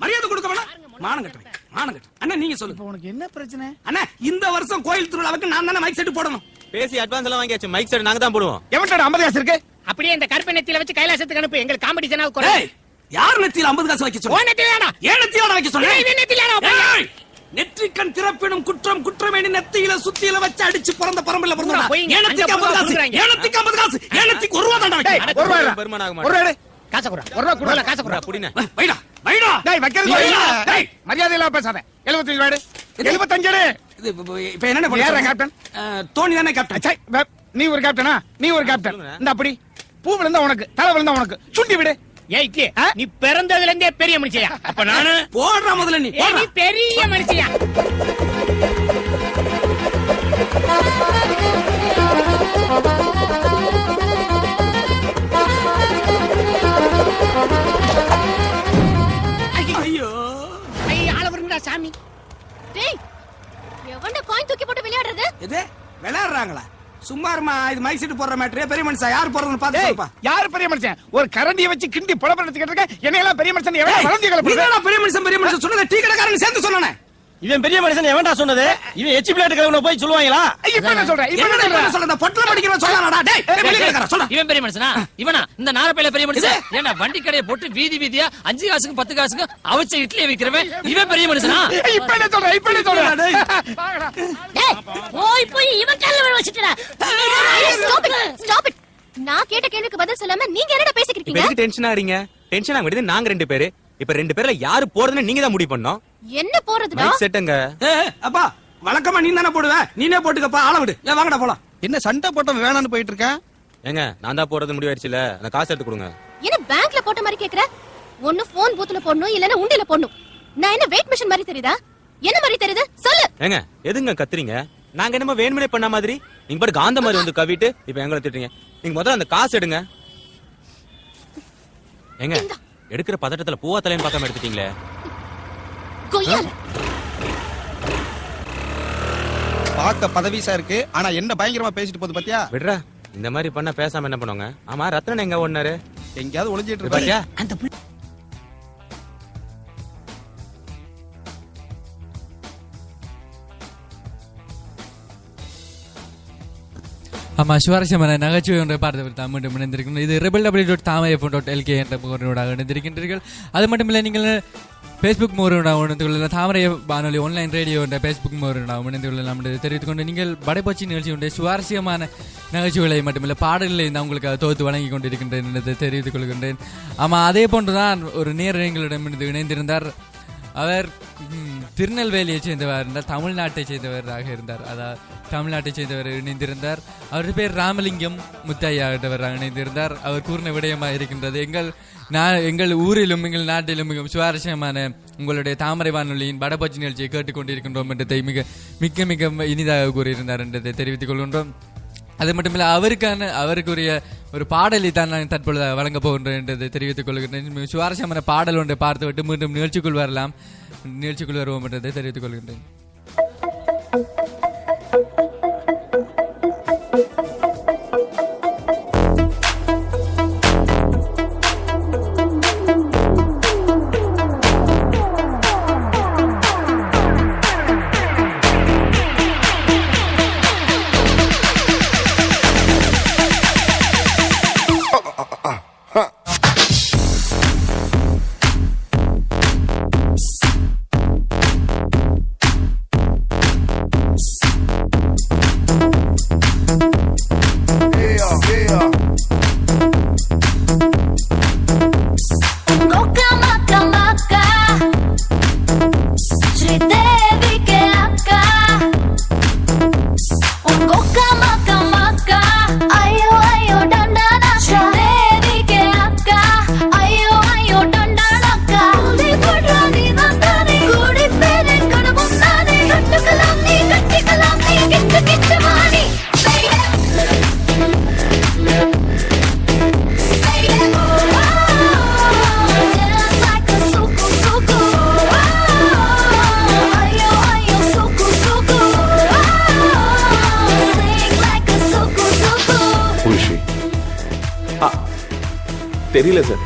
மரியாதை கொடுக்க வேணாம். மானம் கட்டுறேன். மானம் கட்டு. அண்ணா நீங்க சொல்லுங்க. உனக்கு என்ன பிரச்சனை? அண்ணா இந்த வருஷம் கோயில் திருவிழாவுக்கு நான் தானே மைக் செட் போடணும். பேசி அட்வான்ஸ் எல்லாம் வாங்கியாச்சு. மைக் செட் நாங்க தான் போடுவோம். எவன்டா 50 காசு இருக்கு? அப்படியே இந்த கருப்பு நெத்தியில வச்சு கைலாசத்துக்கு அனுப்பு. எங்க காம்படிஷனா குறை. யார் நெத்தியில 50 காசு வைக்க சொன்னா? ஓ நெத்தியிலடா. ஏன் நெத்தியில வைக்க சொன்னா? ஏய் நெத்தியிலடா. நெற்றிக்கண் திறப்பினும் குற்றம் குற்றமேனி நெத்தியில சுத்தியில வச்சு அடிச்சு பிறந்த பரம்பரையில பிறந்தா. போய் ஏனத்துக்கு 50 காசு? ஏனத்துக்கு 50 காசு? ஏனத்துக்கு 1 ரூபாய் தான்டா வைக்க. 1 ரூபாய். பெருமானாக 1 ரூபாய். காசு குடுறா. 1 ரூபாய் குடுறல காசு குடுறா. புடினே. வைடா. வைடா. டேய் வைக்கிறது டேய் மரியாதை இல்லாம பேசாத. 75 ரூபாய். 75 இது இப்ப என்ன பண்ண? யாரா கேப்டன்? தோனி தானே கேப்டன். சை நீ ஒரு கேப்டனா? நீ ஒரு கேப்டன். இந்த அப்படி பூ விழுந்தா உனக்கு, தலை விழுந்தா உனக்கு. சுண்டி விடு. ஏய்க்கு நீ பிறந்ததுல இருந்தே பெரிய மனுஷியா? அப்ப நானு போடுற முதல்ல நீ நீ பெரிய மனுஷியா? ஐயோ ஐய ஆள வருங்கடா சாமி. டேய் எவன்டா காயின் தூக்கி போட்டு விளையாடுறது? இது விளையாடுறாங்களா? சும்மா இருமா. இது மைக் செட் போடுற மேட்டரே. பெரிய மனுஷன் யார் போறதுன்னு பாத்து சொல்லுப்பா. யாரு பெரிய மனுஷன்? ஒரு கரண்டியை வச்சு கிண்டி புலப்பறதுக்கு இருக்க என்ன எல்லாம் பெரிய மனுஷன் எவன் வளர்ந்து கலப்புற? நீடா பெரிய மனுஷன் சொன்னது டீ கடைக்காரன் சேர்த்து சொன்னானே. இவன் பெரிய மனுஷன் எவன்டா சொன்னது? இவன் எச்சி பிளேட் கலவன போய் சொல்லுவாங்களா? இப்ப என்ன சொல்ற? இப்ப என்ன சொல்ற? இந்த பொட்டல படிக்கிறவன் சொன்னானடா. டேய் பெரிய கடைக்காரன் சொல்றா. இவன் பெரிய மனுஷனா? இவனா இந்த நாரப்பையில பெரிய மனுஷன்? ஏன்னா வண்டி கடையை போட்டு வீதி வீதியா 5 காசுக்கு 10 காசுக்கு அவிச்ச இட்லியை விக்கிறவன் இவன் பெரிய மனுஷனா? இப்ப என்ன சொல்ற? இப்ப என்ன சொல்ற? டேய் போய் இவன் கால்ல விழ வச்சிட்டடா. Stop it. நான் கேட்ட கேள்விக்கு பதில் சொல்லாம நீங்க என்னடா பேசிக்கிட்டு இருக்கீங்க? எதுக்கு டென்ஷன் ஆறீங்க? டென்ஷன் ஆக வேண்டியது நாங்க 2 பேரு. இப்ப 2 பேர்ல யாரு போறதுன்னு நீங்க தான் முடிவு பண்ணோம். என்ன போறதுடா? மைக் செட்டுங்க. அப்பா வழக்கமா நீ தானே போடுவ. நீனே போட்டுக்கப்பா. ஆள விடு. வாங்கடா போலாம். என்ன சண்டை போட்டோம் வேணான்னு போயிட்டு இருக்கேன். ஏங்க நான் தான் போறது முடிவாயிருச்சுல. அந்த காசு எடுத்து கொடுங்க. என்ன பேங்க்ல போட்ட மாதிரி கேக்குற? ஒன்னு போன் பூத்துல போடணும் இல்லனா உண்டில போடணும். நான் என்ன வெயிட் மிஷின் மாதிரி தெரியுதா? என்ன மாதிரி தெரியுது சொல்லு. ஏங்க எதுங்க கத்துறீங்க? நாங்க என்னமோ வேணுமனே பண்ண மாதிரி நீங்க பாட்டு காந்த மாதிரி வந்து கவிட்டு இப்ப எங்களை திட்டுறீங்க. நீங்க முதல்ல அந்த காசு எடுங்க. ஏங்க எடுக்கிற பதட்டத்துல பூவா தலைன்னு பார்க்காம எடுத்துட்டீங்களே. பார்க்க பதவிசா இருக்கு, ஆனா என்ன பயங்கரமா பேசிட்டு போகுது பாத்தியா? விடுறா, இந்த மாதிரி பண்ண பேசாம என்ன பண்ணுவாங்க? ஆமா, ரத்னன் எங்க ஓடுனாரு? எங்கயாவது ஒளிஞ்சிட்டு இருப்பாரு. அந்த ஆமா, சுவாரஸ்யமான நகைச்சுவை ஒன்றை பார்த்து மீண்டும் இணைந்திருக்கணும். இது rebel.tamai.lk என்ற முகவரியோடாக இணைந்திருக்கின்றீர்கள். அது மட்டும் இல்லை, நீங்கள் Facebook முகவரியோடாக இணைந்து கொள்ளலாம். தாமரை வானொலி ஆன்லைன் ரேடியோ என்ற Facebook முகவரியோடாக இணைந்து கொள்ளலாம் என்று தெரிவித்துக் கொண்டு, நீங்கள் படைப்பச்சி நிகழ்ச்சியுடைய சுவாரஸ்யமான நகைச்சுவைகளை மட்டுமில்லை பாடல்களை நான் உங்களுக்கு தொகுத்து வழங்கி கொண்டிருக்கின்றேன் என்று தெரிவித்துக் கொள்கின்றேன். ஆமா, அதே போன்றுதான் ஒரு நேர் எங்களிடமிருந்து இணைந்திருந்தார். அவர் திருநெல்வேலியை சேர்ந்தவர் இருந்தார், தமிழ்நாட்டை சேர்ந்தவராக இருந்தார். அதாவது தமிழ்நாட்டை சேர்ந்தவர் இணைந்திருந்தார். அவருடைய பேர் ராமலிங்கம் முத்தையா என்றவராக இணைந்திருந்தார். அவர் கூறின விடயமாக இருக்கின்றது, எங்கள் ஊரிலும் எங்கள் நாட்டிலும் மிகவும் சுவாரஸ்யமான உங்களுடைய தாமரை வானொலியின் படப்பச்சி நிகழ்ச்சியை கேட்டுக்கொண்டிருக்கின்றோம் என்றதை மிக மிக இனிதாக கூறியிருந்தார் என்றதை தெரிவித்துக் கொள்கின்றோம். அது மட்டுமில்லை, அவருக்குரிய ஒரு பாடலை தான் நான் தற்பொழுது வழங்கப் போகின்றேன் என்றதை தெரிவித்துக் கொள்கின்றேன். சுவாரஸ்யமான பாடல் ஒன்றை பார்த்துவிட்டு மீண்டும் நிகழ்ச்சிக்குள் வருவோம் என்றதை தெரிவித்துக் கொள்கின்றேன். தெரியல சார்.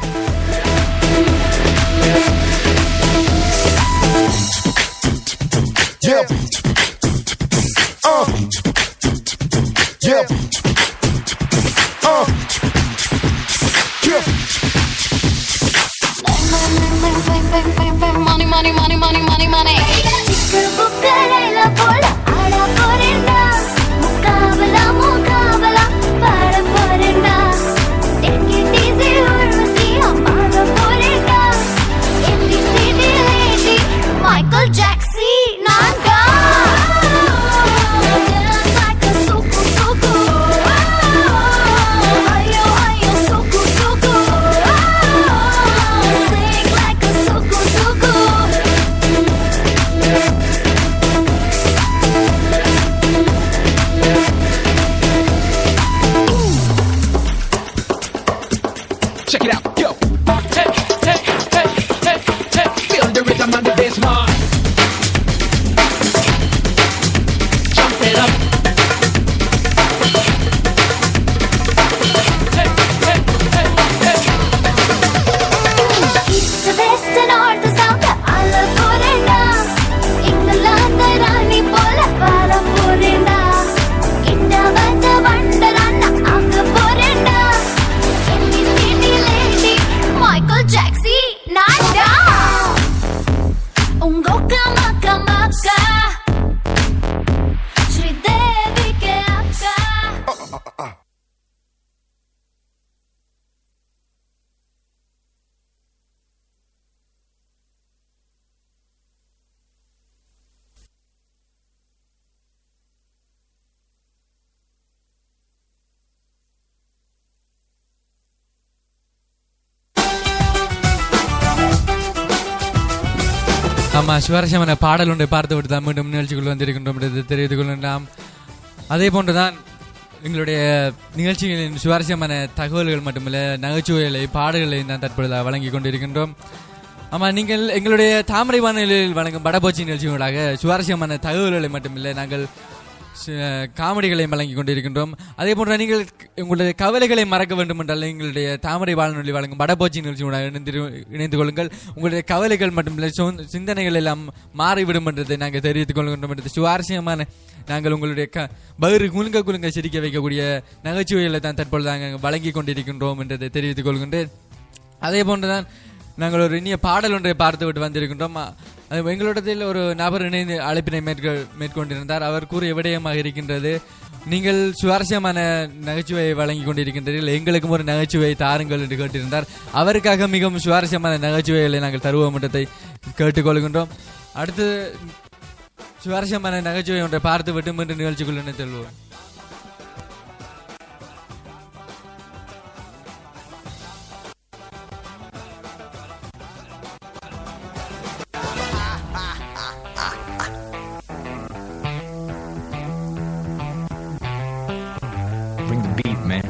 Lady ஆமா, சுவாரஸ்யமான பாடல் ஒன்றை பார்த்து விட்டு தான் மீண்டும் நிகழ்ச்சிக்குள் வந்திருக்கின்றோம் என்று தெரிவித்துக் கொள்ளலாம். அதே போன்றுதான் எங்களுடைய நிகழ்ச்சிகளின் சுவாரஸ்யமான தகவல்கள் மட்டுமல்ல, நகைச்சுவைகளை பாடல்களை தான் தற்பொழுது வழங்கி கொண்டிருக்கின்றோம். ஆமா, நீங்கள் எங்களுடைய தாமரை வானொலியில் வழங்கும் படபோச்சி நிகழ்ச்சிகளாக சுவாரஸ்யமான தகவல்களை மட்டுமில்லை, நாங்கள் காமெடிகளை வழங்கி கொண்டிருக்கின்றோம். அதே போன்ற நீங்கள் உங்களுடைய கவலைகளை மறக்க வேண்டும் என்றால் எங்களுடைய தாமரை வானொலி வழங்கும் படபோச்சி நிகழ்ச்சியுடன் இணைந்து கொள்ளுங்கள். உங்களுடைய கவலைகள் மட்டுமில்லை, சிந்தனைகள் எல்லாம் மாறிவிடும் என்றதை நாங்கள் தெரிவித்துக் கொள்கின்றோம். என்றது சுவாரஸ்யமான நாங்கள் உங்களுடைய பகிர் குலுங்க சிரிக்க வைக்கக்கூடிய நகைச்சுவைகளை தான் தற்பொழுது நாங்கள் வழங்கி கொண்டிருக்கின்றோம் என்றதை தெரிவித்துக் கொள்கின்றேன். அதே போன்றுதான் நாங்கள் ஒரு இனிய பாடல் ஒன்றை பார்த்து விட்டு வந்திருக்கின்றோம். எங்களிடத்தில் ஒரு நபர் இணைந்து அழைப்பினை மேற்கொண்டிருந்தார். அவர் கூறிய விடயமாக இருக்கின்றது, நீங்கள் சுவாரஸ்யமான நகைச்சுவையை வழங்கி கொண்டிருக்கின்றீர்கள், எங்களுக்கும் ஒரு நகைச்சுவை தாருங்கள் என்று கேட்டிருந்தார். அவருக்காக மிகவும் சுவாரஸ்யமான நகைச்சுவைகளை நாங்கள் தருவோம் என்றதை கேட்டுக்கொள்கின்றோம். அடுத்து சுவாரஸ்யமான நகைச்சுவை ஒன்றை பார்த்து விட்டு மீண்டும் நிகழ்ச்சிக்குள் செல்வோம். Bring the beat, man.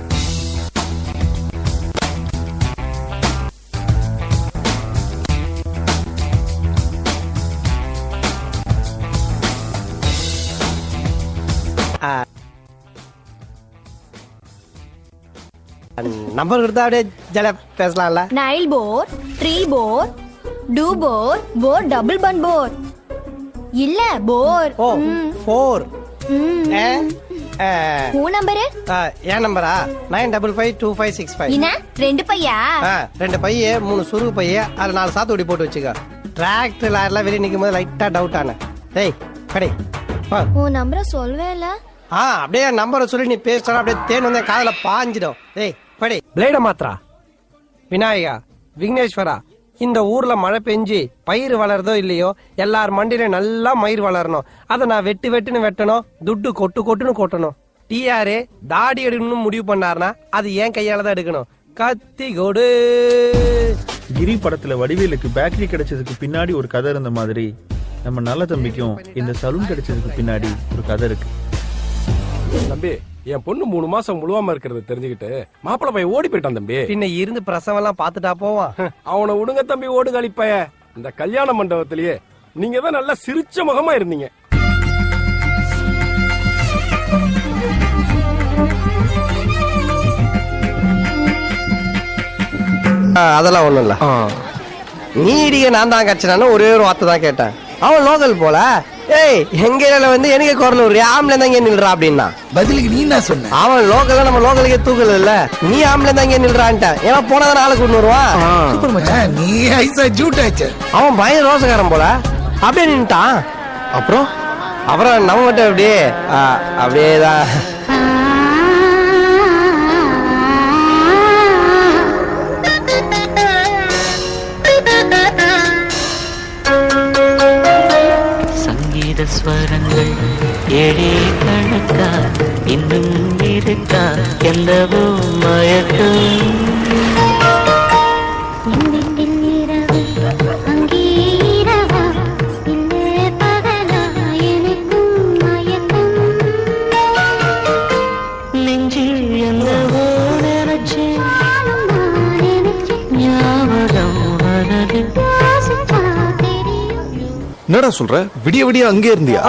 Number கொடுத்தா அப்படியே ஜல பேசலாம்ல. நைல் போர், ட்ரீ போர், டூ போர், போர் டபுள் பன் போர். இல்ல போர். ஓ 4. உன் நம்பரு? என் நம்பரா 95525565. என்ன 2 பையா? 2 பைய 3 சுருக்கு பைய, அதுல 4 சாத்துக்குடி போட்டு வச்சுக்க. டிராக்டர் லாரிலாம் வெளியே நிற்கும் போது லைட்டா டவுட் ஆன. டேய் கடை உன் நம்பரை சொல்லவே இல்ல. அப்படியே நம்பரை சொல்லி நீ பேசுற, அப்படியே தேன் வந்து காதுல பாஞ்சிடும். டேய் படி. பிளேட மாத்ரா, விநாயகா, விக்னேஸ்வரா, இந்த ஊர்ல மழை பெஞ்சு பயிர் வளருதோ இல்லையோ, எல்லார் மண்டியில நல்லா மயிர் வளரணும். அதை நான் வெட்டுன்னு வெட்டணும், துட்டு கொட்டுன்னு கொட்டணும். டிஆரே தாடி எடுக்கணும்னு முடிவு பண்ணாருன்னா அது ஏன் கையால தான் எடுக்கணும். கத்தி கொடு. கிரி படத்துல வடிவேலுக்கு பேக்கரி கிடைச்சதுக்கு பின்னாடி ஒரு கதை இருந்த மாதிரி, நம்ம நல்ல தம்பிக்கும் இந்த சலூன் கிடைச்சதுக்கு பின்னாடி ஒரு கதை இருக்கு. தம்பி, என் பொண்ணு 3 மாசம் முழுவாம இருக்கிறத தெரிஞ்சுக்கிட்டு மாப்பிள்ளை பையன் ஓடி போயிட்டான் தம்பி. பின்ன இருந்து பிரசவம் எல்லாம் பாத்துட்டா போவான். அவனை விடுங்க தம்பி, ஓடு கழிப்பைய. இந்த கல்யாண மண்டபத்திலேயே நீங்க தான் நல்லா சிரிச்ச முகமா இருந்தீங்க. அதெல்லாம் ஒண்ணும் இல்ல. நீடிக நான் தான் கட்சினான்னு ஒரே ஒரு வார்த்தை தான் கேட்டேன். அவன் லோக்கல் போல. ஏய் எங்க வந்து எனக்கு குரல் ஒரு ஆம்பளை தான் இங்க நில்றா அப்படின்னா பதிலுக்கு நீ என்ன சொன்ன? அவன் லோக்கல்ல நம்ம லோக்கலுக்கே தூக்கல இல்ல, நீ ஆம்பளை தான் இங்க நில்றான்ட்ட. ஏன்னா போனதான் ஆளு கொண்டு வருவான். நீ ஐசா ஜூட் ஆச்சு. அவன் பயங்கர ரோசக்காரன் போல, அப்படியே நின்ட்டான். அப்புறம் நம்ம மட்டும் அப்படியேதான். ஸ்வரங்கள் ஏழே கணக்கா இன்னும் இருக்கா எல்லவோ மயக்கம். நெஞ்சில் என்னவோ நினைச்சு ஞாபகம் வரது. என்னடா சொல்ற? விடிய விடிய அங்கே இருந்தியா?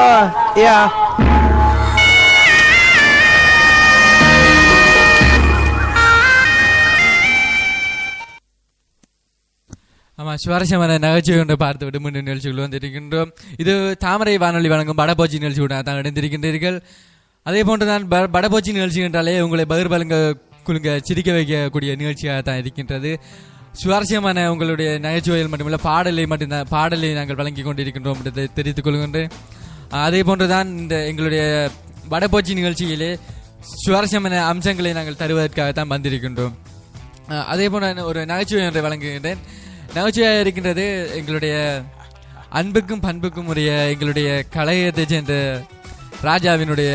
ஆமா, சுவாரஸ்யமான நகைச்சுவை ஒன்றை பார்த்து விட்டு மீண்டும் நிகழ்ச்சிகள் வந்திருக்கின்றோம். இது தாமரை வானொலி வழங்கும் படபோச்சி நிகழ்ச்சியுடன் தான் இணைந்திருக்கின்றீர்கள். அதே போன்றுதான் படபோச்சி நிகழ்ச்சி என்றாலே உங்களை பகிர்வலங்க குலுங்க சிரிக்க வைக்கக்கூடிய நிகழ்ச்சியாக தான் இருக்கின்றது. சுவாரஸ்யமான உங்களுடைய நகைச்சுவைகள் மட்டுமல்ல, பாடலை நாங்கள் வழங்கி கொண்டிருக்கின்றோம் என்பதை தெரிவித்துக் கொள்கின்றேன். அதே போன்றுதான் இந்த எங்களுடைய வடபோச்சி நிகழ்ச்சியிலே சுவாரஸ்யமான அம்சங்களை நாங்கள் தருவதற்காகத்தான் வந்திருக்கின்றோம். அதே போன்ற ஒரு நகைச்சுவை ஒன்றை வழங்குகின்றேன். நகைச்சுவையாக இருக்கின்றது எங்களுடைய அன்புக்கும் பண்புக்கும் உரிய எங்களுடைய கலையத்தை சேர்ந்த ராஜாவினுடைய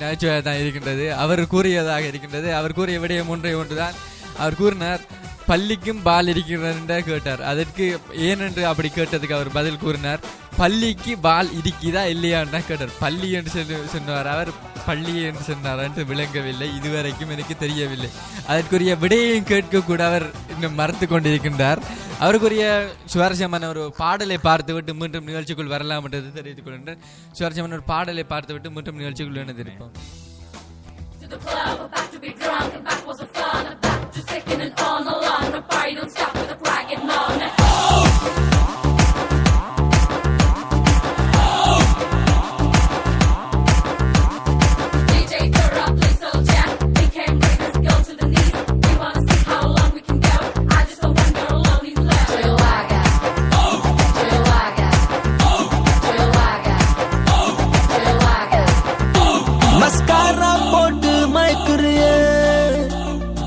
நகைச்சுவையாக தான் இருக்கின்றது. அவர் கூறியதாக இருக்கின்றது. அவர் கூறிய விடயம் ஒன்றுதான். அவர் கூறினார், பள்ளிக்கும் பால் இருக்கிறதா கேட்டார். அதற்கு ஏனென்று அப்படி கேட்டதுக்கு அவர் பதில் கூறினார், பள்ளிக்கு பால் இருக்குதா இல்லையான்னு கேட்டார். பள்ளி என்று சொன்னார் அவர், பள்ளி என்று சொன்னார் என்று விளங்கவில்லை, இதுவரைக்கும் எனக்கு தெரியவில்லை. அதற்குரிய விடையையும் கேட்க கூட அவர் இன்னும் மறுத்து கொண்டிருக்கின்றார். அவருக்குரிய சுவாரஸ்யமான ஒரு பாடலை பார்த்துவிட்டு மீண்டும் நிகழ்ச்சிக்குள் வரலாம் என்று தெரிவித்துக் கொள்கின்றேன். சுவாரஸ்யமான ஒரு பாடலை பார்த்துவிட்டு மீண்டும் நிகழ்ச்சிக்குள் இணைந்திருப்போம். மஸ்காரா போட்டு மயக்குறியே,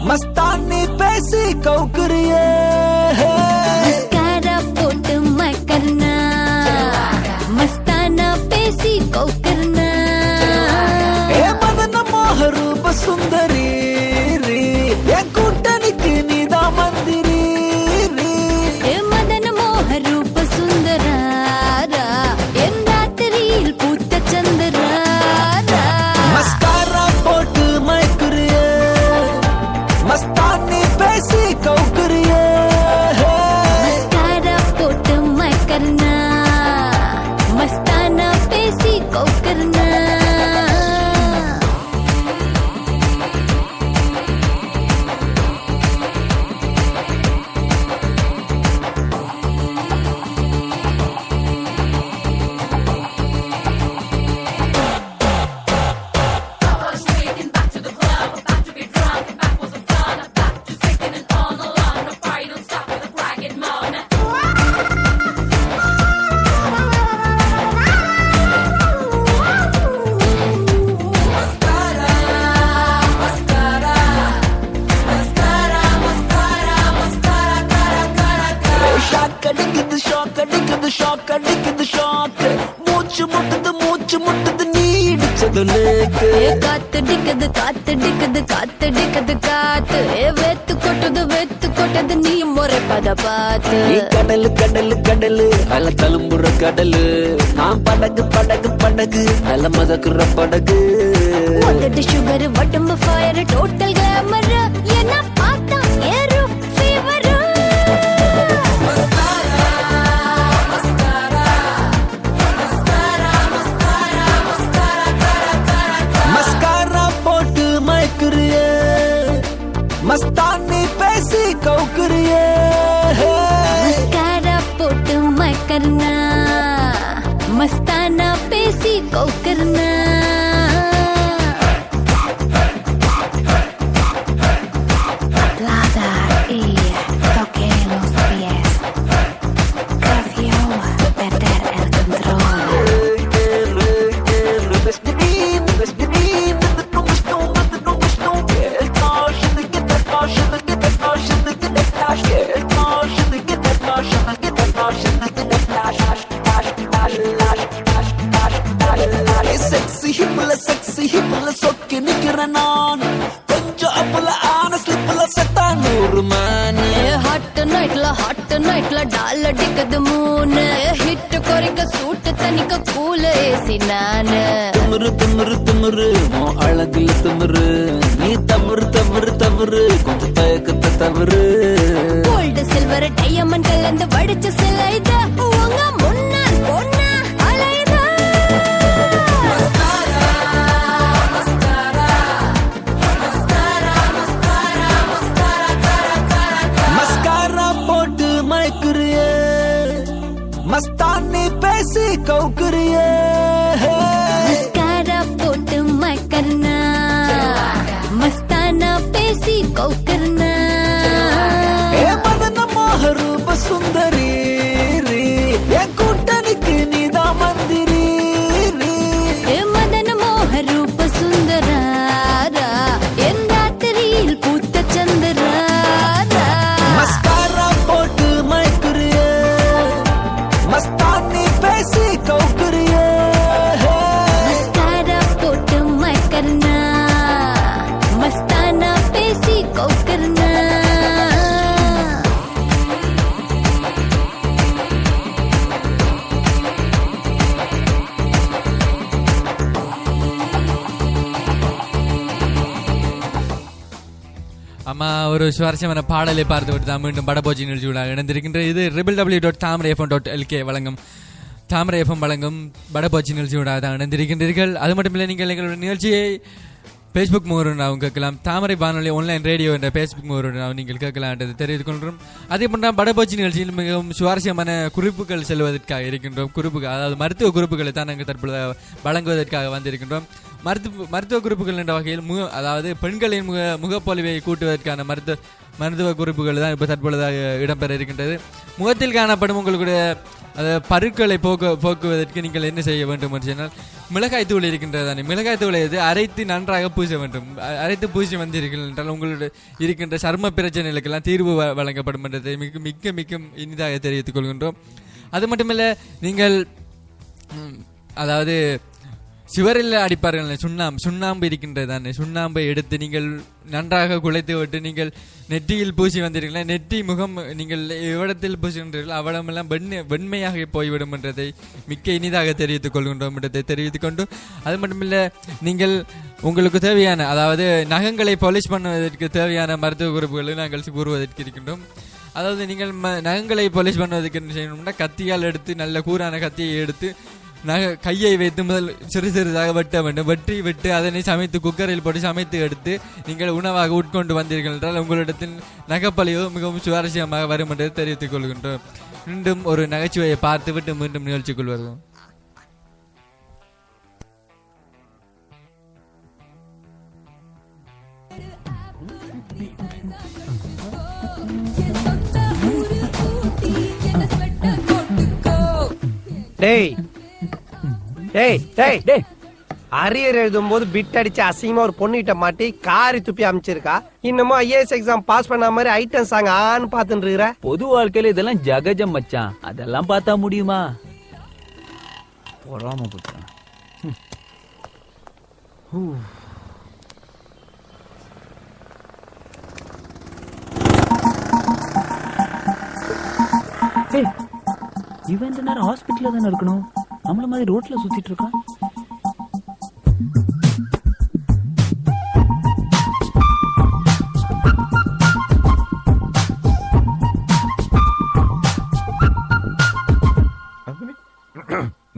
மஸ்தானி பேசி கவுக்குறியே. மஸ்காரா போட்டு மயக்கர்னா, மஸ்தானா பேசி கவுக்கர்னா. ஏ மதன மோக ரூப சுந்தரி, என் கூட்டணிக்கு நீதான் மந்திரி. ஏ மதன மோக ரூப சுந்தராரா, என் ராத்திரியில் பூத்த சந்திராரா. மஸ்காரா போட்டு மயக்குறியே, மஸ்தானி பேசி கவுக்குறியே. மஸ்காரா போட்டு மயக்கர்னா, மஸ்தானா பேசி கவுக்கர்னா. ஷாக் அடிக்குது, ஷாக் அடிக்குது, ஷாக் அடிக்குது, ஷாக். மூச்சு முட்டுது, நீ இடிச்சது லேக்கு. ஏ காத்தடிக்குது, காத்தடிக்குது, காத்தடிக்குது காத்து. ஏ வெத்து கொட்டது நீ முறைப்பத பார்த்து. நீ கடலு கடலு கடலு அல தழும்புற கடலு, நான் படகு படகு படகு நல்ல மதக்குற படகு. உதடு சுகர், உடம்பு ஃபயர், டோட்டல் கிளாமர், என்ன பார்த்தா ஏறும் ஃபீவர். மஸ்காரா போட்டு மயக்குறியே, மஸ்தானி பேசி கவுக்குறியே. மஸ்காரா போட்டு மயக்கர்னா, மஸ்தானா பேசி கவுக்கர்னா. செக்ஸி ஹிப்ல சொக்கி நிக்கிறேன் நான், கொஞ்சம் அப்பல ஆன ஸ்லிப்ல செத்தா 100 மேன். ஹாட் நைட்ல டால் அடிக்குது மூணு, ஹிட் குறைக்க சூட்டு தனிக்க கூல ஏசி நானு. திமிரு அழகுல திமிரு, நீ தவறு கொஞ்சம் தயக்கத்தை தவறு. கோல்டு சில்வர் டைமண்ட் கலந்து வடிச்ச சிலைத உங்க முன்னால் பொண்ணா அலைத. மஸ்காரா போட்டு மயக்குறியே, மஸ்தானி பேசி கவுக்குறியே. மஸ்காரா போட்டு மயக்கர்னா, மஸ்தானா பேசி கவுக்கர்னா. ஏ மதன மோக ரூப சுந்தரி, என் கூட்டணிக்கு நீதான் மந்திரி. ஏ மதன மோக ரூப சுந்தராரா, என் ராத்திரியில் பூத்த சந்திராரா. மஸ்காரா போட்டு மயக்குறியே, மஸ்தானி பேசி கவுக்குறியே. மஸ்காரா போட்டு மயக்கர்னா, மஸ்தானா பேசி கவுக்கர்னா. ஒரு சுவாரஸ்யமான பாடலை பார்த்துவிட்டு தான் மீண்டும் படபோச்சி நிகழ்ச்சியோட இணைந்திருக்கின்ற இது www.thamrai.lk வழங்கும் தாமரை FM வழங்கும் படபோச்சி நிகழ்ச்சியோட தான் இணைந்திருக்கின்றீர்கள். அது மட்டுமில்லை, நீங்கள் எங்களுடைய நிகழ்ச்சியை ஃபேஸ்புக் முகவரினாவும் கேட்கலாம். தாமரை வானொலி ஆன்லைன் ரேடியோ என்ற ஃபேஸ்புக் முகவரினாவும் நீங்கள் கேட்கலாம் என்று தெரிவித்துக் கொள்கிறோம். அதே போன்ற படபோச்சி நிகழ்ச்சியில் மிகவும் சுவாரஸ்யமான குறிப்புகள் செல்வதற்காக இருக்கின்றோம். குறிப்புகள், அதாவது மருத்துவ குறிப்புகளை தான் நாங்கள் தற்பொழுது வழங்குவதற்காக வந்திருக்கின்றோம். மருத்துவ குறிப்புகள் என்ற வகையில் அதாவது பெண்களின் முகப்பொலிவை கூட்டுவதற்கான மருத்துவ குறிப்புகள் தான் இப்போ தற்பொழுதாக இடம்பெற இருக்கின்றது. முகத்தில் காணப்படும் உங்களுடைய பருக்களை போக்குவதற்கு நீங்கள் என்ன செய்ய வேண்டும் என்று சொன்னால், மிளகாய் தூள் இருக்கின்றதானே, மிளகாய் தூளை அரைத்து நன்றாக பூச வேண்டும். அரைத்து பூசி வந்தீர்கள் என்றால் உங்களுடைய இருக்கின்ற சர்ம பிரச்சனைகளுக்கெல்லாம் தீர்வு வழங்கப்படும் என்றதை மிக்க மிக்க இனிதாக தெரிவித்துக் கொள்கின்றோம். அது மட்டுமல்ல, நீங்கள் அதாவது சிவரில் அடிப்பார்கள் சுண்ணாம்பு இருக்கின்றதானே, சுண்ணாம்பை எடுத்து நீங்கள் நன்றாக குழைத்து விட்டு நீங்கள் நெற்றியில் பூசி வந்தீர்களா, நெற்றி முகம் நீங்கள் எவ்விடத்தில் பூசுகின்றீர்கள் அவ்விடமெல்லாம் வெண்மையாக போய்விடும் என்றதை மிக்க இனிதாக தெரிவித்துக் கொள்கின்றோம் என்றதை தெரிவித்துக் கொண்டு, அது மட்டுமில்லை, நீங்கள் உங்களுக்கு தேவையான அதாவது நகங்களை பாலிஷ் பண்ணுவதற்கு தேவையான மருத்துவ குறிப்புகளை நாங்கள் கூறுவதற்கு இருக்கின்றோம். அதாவது நீங்கள் நகங்களை பாலிஷ் பண்ணுவதற்கு என்ன செய்யணும்னா, கத்தியால் எடுத்து நல்ல கூரான கத்தியை எடுத்து கையை வைத்து முதல் சிறு சிறிதாக வெட்ட வேண்டும். வெட்டி விட்டு அதனை சமைத்து குக்கரில் போட்டு சமைத்து எடுத்து நீங்கள் உணவாக உட்கொண்டு வந்தீர்கள் என்றால் உங்களிடத்தில் நகைப்பழியோ மிகவும் சுவாரஸ்யமாக வரும் என்று தெரிவித்துக் கொள்கின்றோம். மீண்டும் ஒரு நகைச்சுவையை பார்த்து விட்டு மீண்டும் நிகழ்ச்சிக்குள் வருவோம். அரியர் எழுதும் போது பிட் அடிச்சு அசிங்கமா ஒரு பொண்ணுகிட்ட மாட்டி காரி துப்பி அமைச்சிருக்கா. இன்னமும் IAS எக்ஸாம் பாஸ் பண்ண மாதிரி ஐட்டம் சாங் ஆன்னு பாத்துட்டு இருக்கிற. பொது வாழ்க்கையில இதெல்லாம் ஜகஜம் மச்சான், அதெல்லாம் பார்த்தா முடியுமா? பொறாம புத்தான். இவன் இந்த நேரம் ஹாஸ்பிட்டல்ல தானே இருக்கணும், நம்மள மாதிரி ரோட்ல சுத்திட்டு இருக்கான்.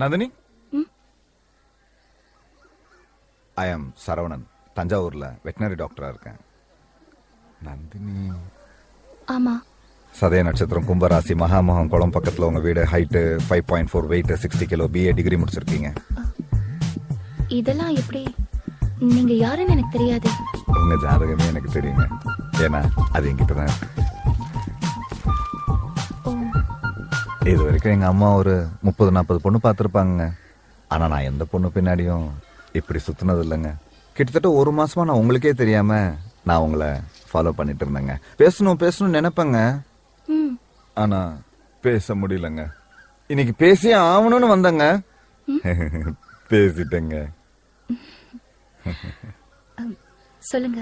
நந்தினி, ஐ எம் சரவணன், தஞ்சாவூர்ல வெட்டினரி டாக்டரா இருக்கேன். நந்தினி? ஆமா. சதய நட்சத்திரம், கும்பராசி, மகாமகம், குளம் பக்கத்துல உங்க வீடு, height 5.4, weight 60 kilo, BA degree முடிச்சிருக்கீங்க. இதெல்லாம் எப்படி? நீங்க யாருன்னு எனக்கு தெரியாது. உங்க ஜாதகமே எனக்கு தெரியுங்க, ஏன்னா அது என்கிட்ட தான் இருக்கு. இது வரைக்கும் எங்க அம்மா ஒரு 30-40 பொண்ணு பார்த்துருப்பாங்க. ஆனா நான் எந்த பொண்ணு பின்னாடியும் இப்படி சுத்தினது இல்லைங்க. கிட்டத்தட்ட 1 மாசமா நான் உங்களுக்கே தெரியாம நான் உங்களை ஃபாலோ பண்ணிட்டு இருந்தேங்க. பேசணும் நினைப்பேங்க, ஆனா பேச முடியலங்க. இன்னைக்கு பேசியே ஆகணும்னு வந்தங்க, பேசிட்டேங்க. சொல்லுங்க,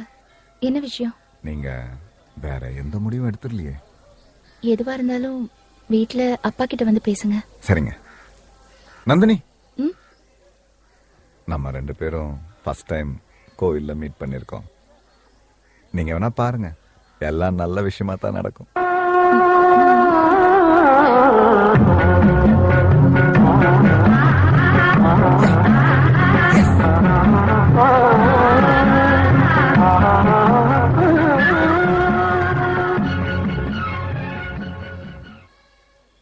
என்ன விஷயம்? நீங்க வேற எந்த முடிவும் எடுத்துடலையே? எதுவா இருந்தாலும் வீட்ல அப்பா கிட்ட வந்து பேசுங்க. சரிங்க. நந்தினி, நம்ம 2 பேரும் ஃபர்ஸ்ட் டைம் கோவில்ல மீட் பண்ணிருக்கோம். நீங்க வேணா பாருங்க, எல்லாம் நல்ல விஷயமா தான் நடக்கும்.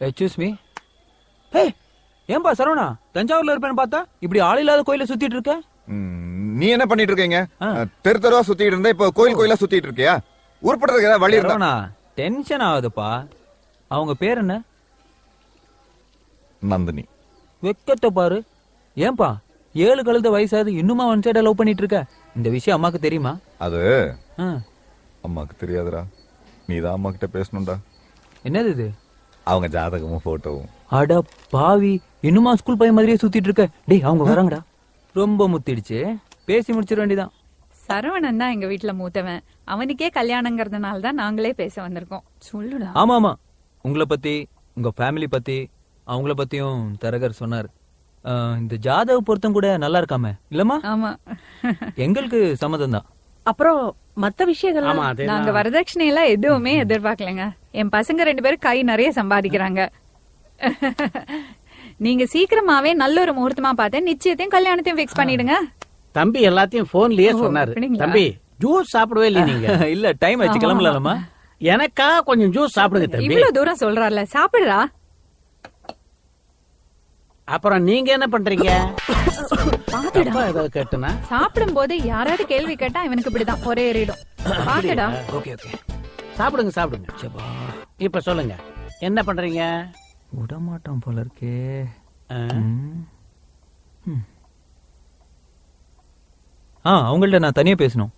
Excuse me. ஏன்பா சரவணா, தஞ்சாவூர்ல இருப்பேன்னு பார்த்தா இப்படி ஆள் இல்லாத கோயில சுத்திட்டு இருக்க? நீ என்ன பண்ணிட்டு இருக்கீங்க? தெரு தெருவா சுத்திட்டு இருந்தா இப்ப கோயிலா சுத்திட்டு இருக்கியா? உருப்படுறதுக்கு ஏதாவது வழி இருக்கா? டென்ஷன் ஆகுதுப்பா. அவங்க பேர் என்ன? நந்தினி. வெக்கத்தை பாரு. ஏன்பா 7 கழுத வயசாது இன்னுமா ஒன் சைடா லவ் பண்ணிட்டு இருக்க? இந்த விஷயம் அம்மாக்கு தெரியுமா? அது அம்மாக்கு தெரியாதுடா, நீதான் அம்மா கிட்ட பேசணும்டா. என்னது இது? அவங்க ஜாதகமும் போட்டோவும். அட பாவி, இன்னுமா ஸ்கூல் பையன் மாதிரியே சுத்திட்டு இருக்க? டேய், அவங்க வராங்கடா. ரொம்ப முத்திடுச்சு, பேசி முடிச்சிட வேண்டியதான். சரவணன் தான் எங்க வீட்டுல மூத்தவன். அவனுக்கே கல்யாணங்கிறதுனால தான் நாங்களே பேச வந்திருக்கோம். சொல்லுடா. ஆமா, உங்களை பத்தி, உங்க ஃபேமிலி பத்தி, அவங்கள பத்தியும் தரகர் சொன்னார். இந்த ஜாதக பொருத்தம் கூட நல்லா இருக்காம இல்லம்மா? ஆமா, எங்களுக்கு சம்மதம் தான். அப்புறம் மத்த விஷயங்கள் நாங்க வரதட்சணை எல்லாம் எதுவுமே எதிர்பார்க்கலங்க. என் பசங்க 2 பேரும் கை நிறைய சம்பாதிக்கிறாங்க. நீங்க சீக்கிரமாவே நல்ல ஒரு முகூர்த்தமா பார்த்து நிச்சயத்தையும் கல்யாணத்தையும் பிக்ஸ் பண்ணிடுங்க. தம்பி எல்லாத்தையும் போன்லயே சொன்னாரு. தம்பி ஜூஸ் சாப்பிடவே இல்ல நீங்க? இல்ல டைம் ஆச்சு கிளம்பலாமா? எனக்கா கொஞ்சம் ஜூஸ் சாப்பிடுங்க தம்பி. இவ்வளவு தூரம் சொல்றாருல, சாப்பிடுறா. அப்புறம் நீங்க என்ன பண்றீங்க? ஏதாவது கேட்டுனா சாப்பிடும் போது யாராவது கேள்வி கேட்டா இவனுக்கு இப்படிதான் ஒரே ஏறிடும். பாத்துடா. ஓகே ஓகே சாப்பிடுங்க சாப்பிடுங்க. இப்ப சொல்லுங்க என்ன பண்றீங்க? விடமாட்டான் போல இருக்கே. அவங்கள்ட்ட நான் தனியா பேசணும்.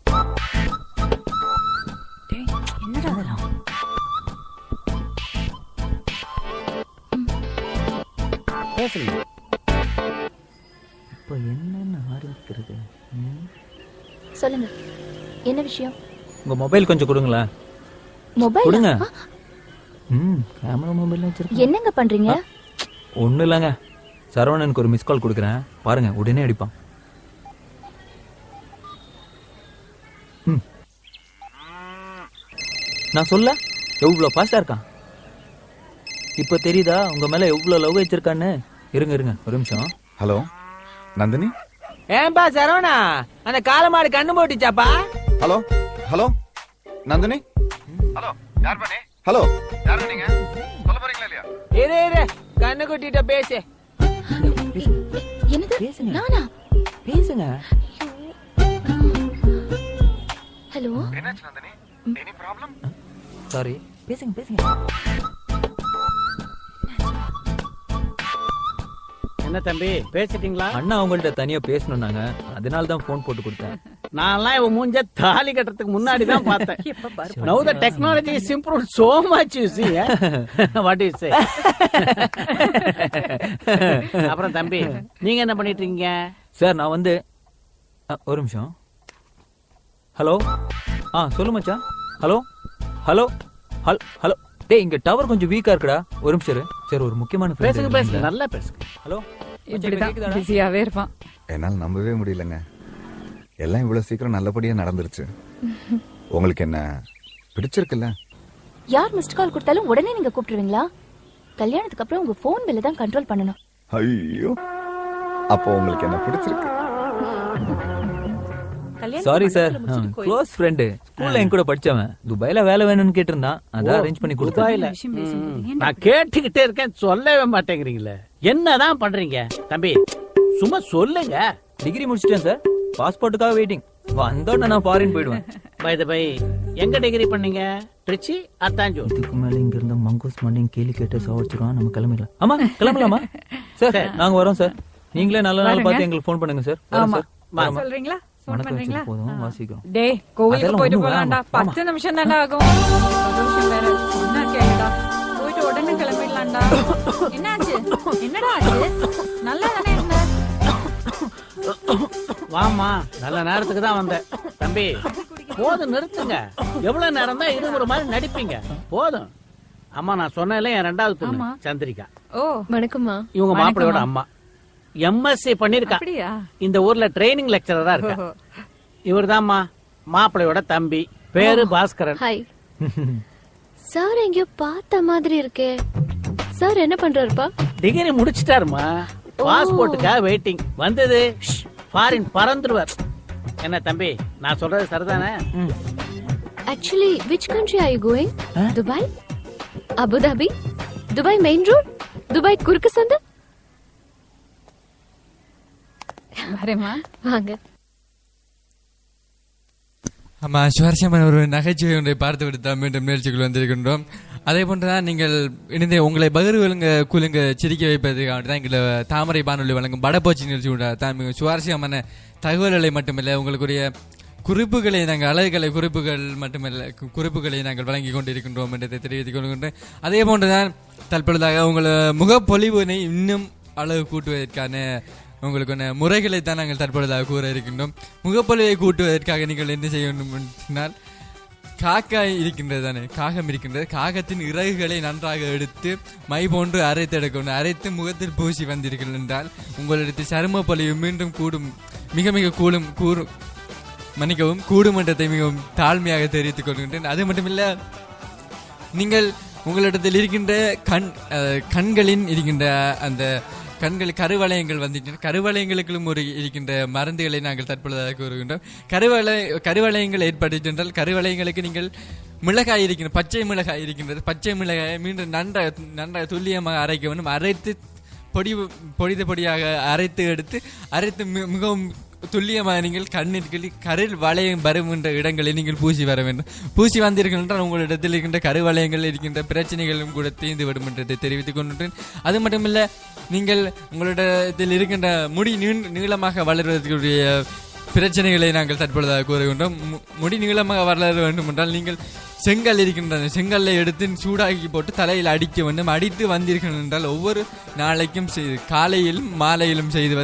பேசுங்க. இப்ப என்னன்னு ஆரம்பிக்கிறது? சொல்லுங்க, என்ன விஷயம்? உங்க மொபைல் கொஞ்சம் கொடுங்களேன். மொபைல் கொடுங்க. கேமரா மொபைல் வச்சிருக்கேன். என்னங்க பண்றீங்க? ஒண்ணு இல்லங்க, சரவணனுக்கு ஒரு மிஸ் கால் கொடுக்குறேன், பாருங்க உடனே அடிப்பான். நான் சொல்ல எவ்வளவு பாஸ்டா இருக்கான். இப்ப தெரியுதா உங்க மேல எவ்வளவு லவ் வச்சிருக்கான்னு? இருங்க இருங்க ஒரு நிமிஷம். ஹலோ நந்தினி. ஏன்பா சரவணா, அந்த காலமாடு கண்ணு போட்டுச்சாப்பா? Hello hello Nandini. ஹலோ யார் பண்ணி? ஹலோ யார் நீங்க? சொல்ல போறீங்களா இல்லையா? இரு கண்ணு குட்டிட்ட பேசு. என்னது? நானா? பேசுங்க. ஹலோ. என்னாச்சு நந்தினி? Any problem? சாரி, பேசுங்க பேசுங்க. என்ன தம்பி பேசிட்டீங்களா? அண்ணா அவங்கள்ட்ட தனியா பேசணும்னாங்க, அதனால தான் போன் போட்டு கொடுத்தேன். நான்லாம் இவன் மூஞ்ச தாலி கட்டுறதுக்கு முன்னாடி தான் பார்த்தேன். Now the technology is improved so much, you see. What do you say? அப்புறம் தம்பி நீங்க என்ன பண்ணிட்டு இருக்கீங்க? சார் நான் வந்து ஒரு நிமிஷம். ஹலோ சொல்லு மச்சான். Hello hello hello hello. டேய் இங்க டவர் கொஞ்சம் வீக்கா இருக்குடா, ஒரு நிமிஷம். சரி ஒரு முக்கியமான பேசுங்க பேசுங்க, நல்லா பேசுங்க. ஹலோ. இப்படிதான் பிஸியாவே இருப்பான். என்னால் நம்பவே முடியலங்க, எல்லாம் இவ்வளவு சீக்கிரம் நல்லபடியா நடந்துருச்சு. உங்களுக்கு என்ன பிடிச்சிருக்குல்ல? யார் மிஸ்ட் கால் கொடுத்தாலும் உடனே நீங்க கூப்பிடுவீங்களா? கல்யாணத்துக்கு அப்புறம் உங்க போன் பில்ல தான் கண்ட்ரோல் பண்ணணும். ஐயோ, அப்போ உங்களுக்கு என்ன பிடிச்சிருக்கு? சாரி சார், க்ளோஸ் ஃப்ரெண்ட், ஸ்கூல்ல என் கூட படிச்சவன். துபாயில வேலை வேணும்னு கேட்டிருந்தான், அதான் அரேஞ்ச் பண்ணி கொடுத்தேன். நான் கேட்டுக்கிட்டே இருக்கேன், சொல்லவே மாட்டேங்கிறீங்களே. என்னதான் பண்றீங்க தம்பி? சும்மா சொல்லுங்க. டிகிரி முடிச்சிட்டேன் சார், பாஸ்போர்ட்டுக்காக வெயிட்டிங். வந்தோட நான் ஃபாரின் போயிடுவேன். பை தி பை, எங்க டிகிரி பண்ணீங்க? திருச்சி அத்தாஞ்சூர். இதுக்கு மேல இங்க இருந்த மங்கோஸ் மண்டையும் கேலி கேட்டு சாவடிச்சிருவான். நம்ம கிளம்பிடலாம். ஆமா கிளம்பலாமா சார்? நாங்க வரோம் சார், நீங்களே நல்ல நாள் பார்த்து எங்களுக்கு ஃபோன் பண்ணுங்க சார். சொல்றீங்களா? போதும் வாசிக்கிறோம். டேய் கோவிலுக்கு போயிட்டு போலாம்டா, 10 நிமிஷம் தானே ஆகும். என்ன கேளுடா, போயிட்டு உடனே கிளம்பிடலாம்டா. என்னாச்சு? என்னடா ஆச்சு? நல்லா தானே இருந்த. வாமா, நல்ல நேரத்துக்கு தான் வந்தேன். தம்பி போதும் நிறுத்துங்க. எவ்வளவு நேரம் தான் இது ஒரு மாதிரி நடிப்பீங்க? போதும். அம்மா நான் சொன்னேன்ல, என் 2வது பொண்ணு சந்திரிகா. ஓ வணக்கம்மா. இவங்க மாப்பிள்ளையோட அம்மா. எம்எஸ்சி பண்ணிருக்கா. இந்த ஊர்ல ட்ரைனிங் லெக்சரரா இருக்கா. இவர்தான்மா மாப்பிள்ளையோட தம்பி, பேரு பாஸ்கரன். ஹாய் சார், எங்கயோ பார்த்த மாதிரி இருக்கே. சார் என்ன பண்றாருப்பா? டிகிரி முடிச்சிட்டாருமா, பாஸ்போர்ட்டுக்காக வெயிட்டிங். வந்தது ஃபாரின் பறந்துருவார். என்ன தம்பி நான் சொல்றது சரிதானே? Actually, which country are you going? Dubai? Abu Dhabi? Dubai main road? Dubai குறுக்கு சந்து? வரேம்மா. வாங்க. ஆமா, சுவாரஸ்யமான ஒரு நகைச்சுவை ஒன்றை பார்த்து விட்டு மீண்டும் நிகழ்ச்சிக்குள் வந்திருக்கின்றோம். அதே போன்றுதான் நீங்கள் இணைந்த உங்களை பகிர்வுங்க குழுங்க சிரிக்க வைப்பதற்காக தான் எங்களை தாமரை வானொலி வழங்கும் படப்போச்சி நிகழ்ச்சி உண்டு. சுவாரஸ்யமான தகவல்களை மட்டுமில்லை, உங்களுக்குரிய குறிப்புகளை நாங்கள் அழகுகளை குறிப்புகளை நாங்கள் வழங்கி கொண்டிருக்கின்றோம் என்றதை தெரிவித்துக் கொள்கின்றோம். அதே போன்றுதான் தற்பொழுதாக உங்களை முகப்பொலிவினை இன்னும் அழகு கூட்டுவதற்கான உங்களுக்கு முறைகளை தான் நாங்கள் தற்பொழுதாக கூற இருக்கின்றோம். முகப்பொலிவை கூட்டுவதற்காக நீங்கள் என்ன செய்ய வேண்டும் என்றால், காக்காய் இருக்கின்றது தானே, காகம் இருக்கின்றது. காகத்தின் இறகுகளை நன்றாக எடுத்து மை போன்று அரைத்தெடுக்கணும். அரைத்து முகத்தில் பூசி வந்தீர்கள் என்றால் உங்களிடத்து சரும பொலிவு மீண்டும் கூடும், மிக மிக மன்னிக்கவும் கூடுமன்றத்தை மிகவும் தாழ்மையாக தெரிவித்துக் கொள்கின்றேன். அது மட்டுமில்ல, நீங்கள் உங்களிடத்தில் இருக்கின்ற கண்களின் இருக்கின்ற அந்த கருவளையங்கள் வந்துட்டு கருவளையங்களுக்கும் ஒரு இருக்கின்ற மருந்துகளை நாங்கள் தற்பொழுதாக கூறுகின்றோம். கருவளையங்கள் ஏற்படுகின்றால் கருவளையங்களுக்கு நீங்கள் மிளகாய் இருக்கின்ற பச்சை மிளகாய் இருக்கின்றது. பச்சை மிளகாயை மீண்டும் நன்றாக துல்லியமாக அரைக்க வேண்டும். அரைத்து பொடியாக அரைத்து மிகவும் துல்லியமாக நீங்கள் கண்ணிற்கு கருள் வளையம் வருகின்ற இடங்களில் நீங்கள் பூசி வர வேண்டும். பூசி வந்தீர்கள் என்றால் உங்களிடத்தில் இருக்கின்ற கருவளையங்கள் இருக்கின்ற பிரச்சனைகளும் கூட தீர்ந்து விடும் என்றதை தெரிவித்துக் கொண்டேன். அது மட்டுமில்ல, நீங்கள் உங்களிடத்தில் இருக்கின்ற முடி நீளமாக வளர்வதற்குரிய பிரச்சனைகளை நாங்கள் தற்பொழுதாக கூறுகின்றோம். முடி நீளமாக வளர வேண்டும் என்றால் நீங்கள் செங்கல் இருக்கின்றன, செங்கல்லை எடுத்து சூடாக்கி போட்டு தலையில் அடிக்க வேண்டும். அடித்து வந்தீர்கள் என்றால் ஒவ்வொரு நாளைக்கும் காலையிலும் மாலையிலும் செய்து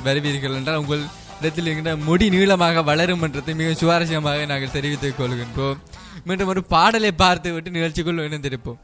வருவீர்கள் என்றால் உங்கள் இடத்தில் இருக்கின்ற முடி நீளமாக வளரும் என்றதை மிக சுவாரஸ்யமாக நாங்கள் தெரிவித்துக் கொள்கின்றோம். மீண்டும் ஒரு பாடலை பார்த்து விட்டு நிகழ்ச்சிக்குள் இணைந்திருப்போம்.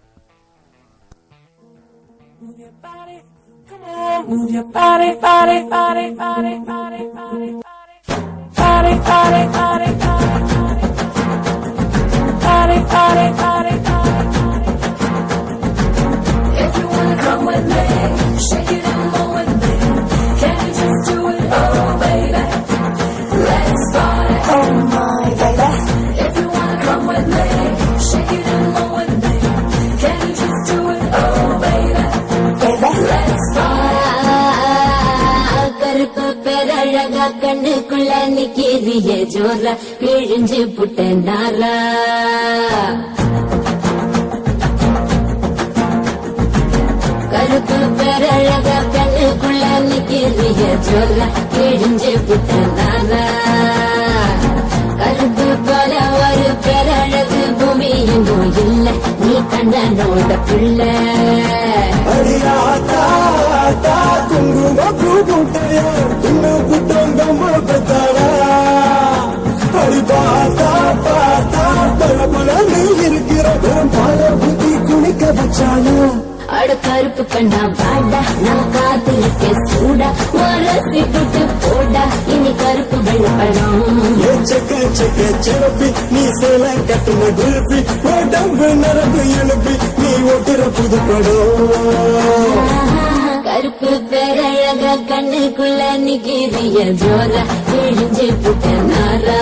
கண்ணுக்குள்ள நிக்கிறிய ஜோரா கிழிஞ்சு புட்ட நாரா கருப்பு பேரழக கண்ணுக்குள்ள நிக்கிறிய ஜோரா கிழிஞ்சு புட்ட நாரா கருப்பு போல ஒரு பேரழகு பூமி எங்கும் இல்ல நீ கண்ணனோட பிள்ளை அட கருப்பு கண்ணா வாடா நான் காத்திருக்க சூடா மரசி விட்டு போடா இனி கருப்பு வெள்ளப்படம் செலப்பி நீ சேல கட்டுன குல்பி உடம்பு நரம்பு எழுப்பி நீ ஒட்டுற புதுப்படம் கருப்பு பேரழக கண்ணுக்குள்ள நிக்கிறிய ஜோரா கிழிஞ்சு புட்ட நாரா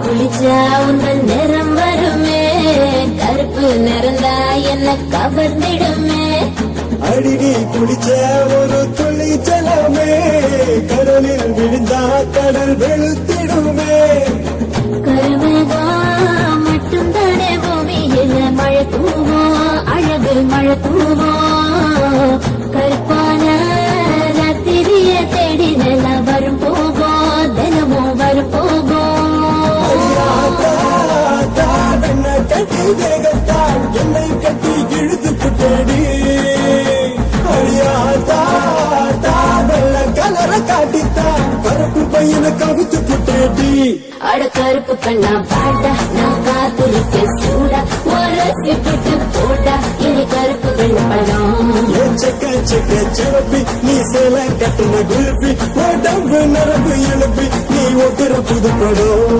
குளிச்சா உங்கள் நிறம் வருமே கருப்பு நிறந்தா என்ன கவர்ந்திடுமே அடிடி குளிச்ச ஒரு துளி ஜலமே கடலில் விழுந்தா கடல் வெளுத்திடுமே கருமைதான் மட்டும் தானே பூமியில மழை தூவோம் அழகு மழை தூவோம் கருப்பான ராத்திரிய தேடி நில வரும் போவோம் தினமும் வரும் போவோம் என்னை கட்டி இழுத்து புட்டேடி கலர காட்டித்தான் கருப்பு பையனை கவித்து புட்டேடி அட கருப்பு கண்ணா பாடா நான் காத்திருக்க சூடா மரசி விட்டு போடா இனி கருப்பு வெள்ளப்படம் செலப்பி நீ சேல கட்டுன குல்பி உடம்பு நரம்பு எழுப்பி நீ ஒட்டுற புதுப்படம்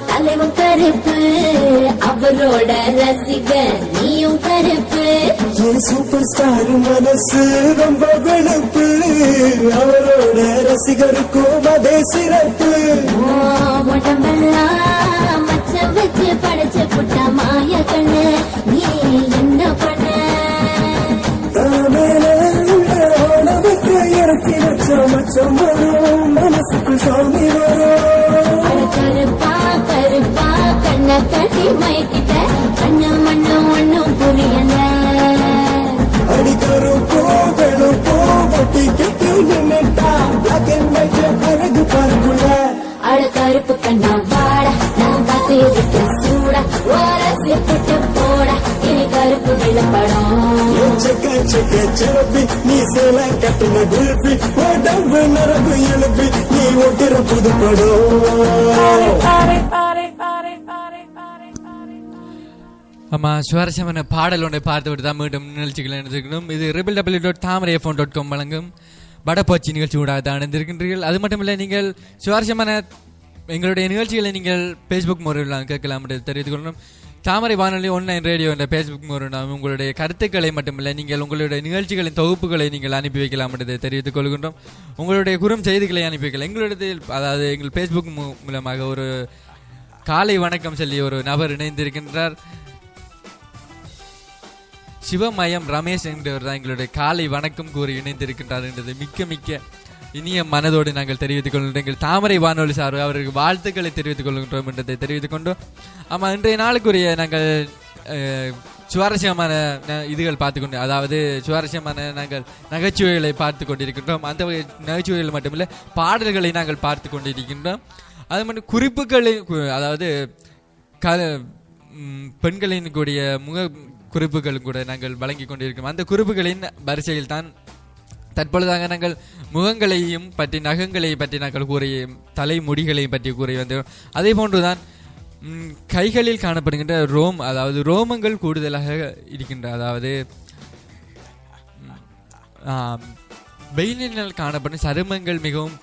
தலைவன் கருப்பு அவரோட ரசிகன் நீயும் கருப்பு சூப்பர் ஸ்டார் மனசு ரொம்ப வெளுப்பு அவரோட ரசிகருக்கும் அதே சிறப்பு உடம்பெல்லாம் மச்ச வச்சு படைச்ச புட்ட மாய கண்ணு நீ என்ன பண்ண இறக்கி வச்ச மச்சம் வரும் மனசுக்கு சாமி வரும் கருப்பா கருப்பா கண்ண கட்டி மயக்கிட்ட கண்ண மண்ணும் ஒண்ணும் புரியல அடி கருப்போ வெளுப்போ ஒட்டி கட்டி நின்னுட்டா அழகு பார்க்குள்ள அட கருப்பு கண்ணா வாட நான் பார்த்து இருக்க சூட ஓரசி புட்டு போட இனி கருப்பு வெள்ளப்படம் செக்க செக்க செலப்பி நீ சேல கட்டுன குல்பி உடம்பு நரம்பு எழுப்பி நீ ஒட்டுற புதுப்படும் ஆமா சுவாரஸ்யமான பாடல் ஒன்றை பார்த்து விட்டு தான் மீண்டும் நிகழ்ச்சிகள் நடந்திருக்கணும். இது www.thamaraifon.com வழங்கும் வடப்போச்சி நிகழ்ச்சி ஊடாக தான் இணைந்திருக்கின்றீர்கள். அது மட்டும் இல்லை, நீங்கள் சுவாரஸ்யமான எங்களுடைய நிகழ்ச்சிகளை நீங்கள் ஃபேஸ்புக் முறையில் கேட்கலாம் என்று தெரிவித்துக் கொள்ளணும். தாமரை வானொலி ஆன்லைன் ரேடியோ என்ற ஃபேஸ்புக் முறையில் உங்களுடைய கருத்துக்களை மட்டுமில்லை, நீங்கள் உங்களுடைய நிகழ்ச்சிகளின் தொகுப்புகளை நீங்கள் அனுப்பி வைக்கலாம் என்று தெரிவித்துக் கொள்கின்றோம். உங்களுடைய குறும் செய்திகளை அனுப்பி வைக்கலாம். எங்களுடைய அதாவது எங்கள் ஃபேஸ்புக் மூலமாக ஒரு காலை வணக்கம் சொல்லி ஒரு நபர் இணைந்திருக்கின்றார். சிவமயம் ரமேஷ் என்றவர் தான் எங்களுடைய காலை வணக்கம் கூறி இணைந்திருக்கின்றார் என்றது மிக்க மிக்க இனிய மனதோடு நாங்கள் தெரிவித்துக் கொள்கின்றோம். எங்கள் தாமரை வானொலி சார்பு அவருக்கு வாழ்த்துக்களை தெரிவித்துக் கொள்கின்றோம் என்றதை தெரிவித்துக் கொண்டோம். ஆமாம், இன்றைய நாளுக்குரிய நாங்கள் சுவாரஸ்யமான இதுகள் பார்த்துக்கொண்டு, அதாவது சுவாரஸ்யமான நாங்கள் நகைச்சுவைகளை பார்த்து கொண்டிருக்கின்றோம். அந்த நகைச்சுவைகள் மட்டுமில்லை, பாடல்களை நாங்கள் பார்த்து கொண்டிருக்கின்றோம். அது மட்டும் குறிப்புகளை, அதாவது பெண்களின் கூடிய முக குறிப்புகளும் கூட நாங்கள் வழங்கி கொண்டிருக்கிறோம். அந்த குறிப்புகளின் வரிசையில் தான் தற்பொழுதாக நாங்கள் முகங்களையும் பற்றி, நகங்களையும் பற்றி நாங்கள் கூறிய, தலைமுடிகளையும் பற்றி கூறி வந்தோம். அதே போன்றுதான் கைகளில் காணப்படுகின்ற அதாவது ரோமங்கள் கூடுதலாக இருக்கின்ற, அதாவது வெயிலினால் காணப்படும் சருமங்கள் மிகவும்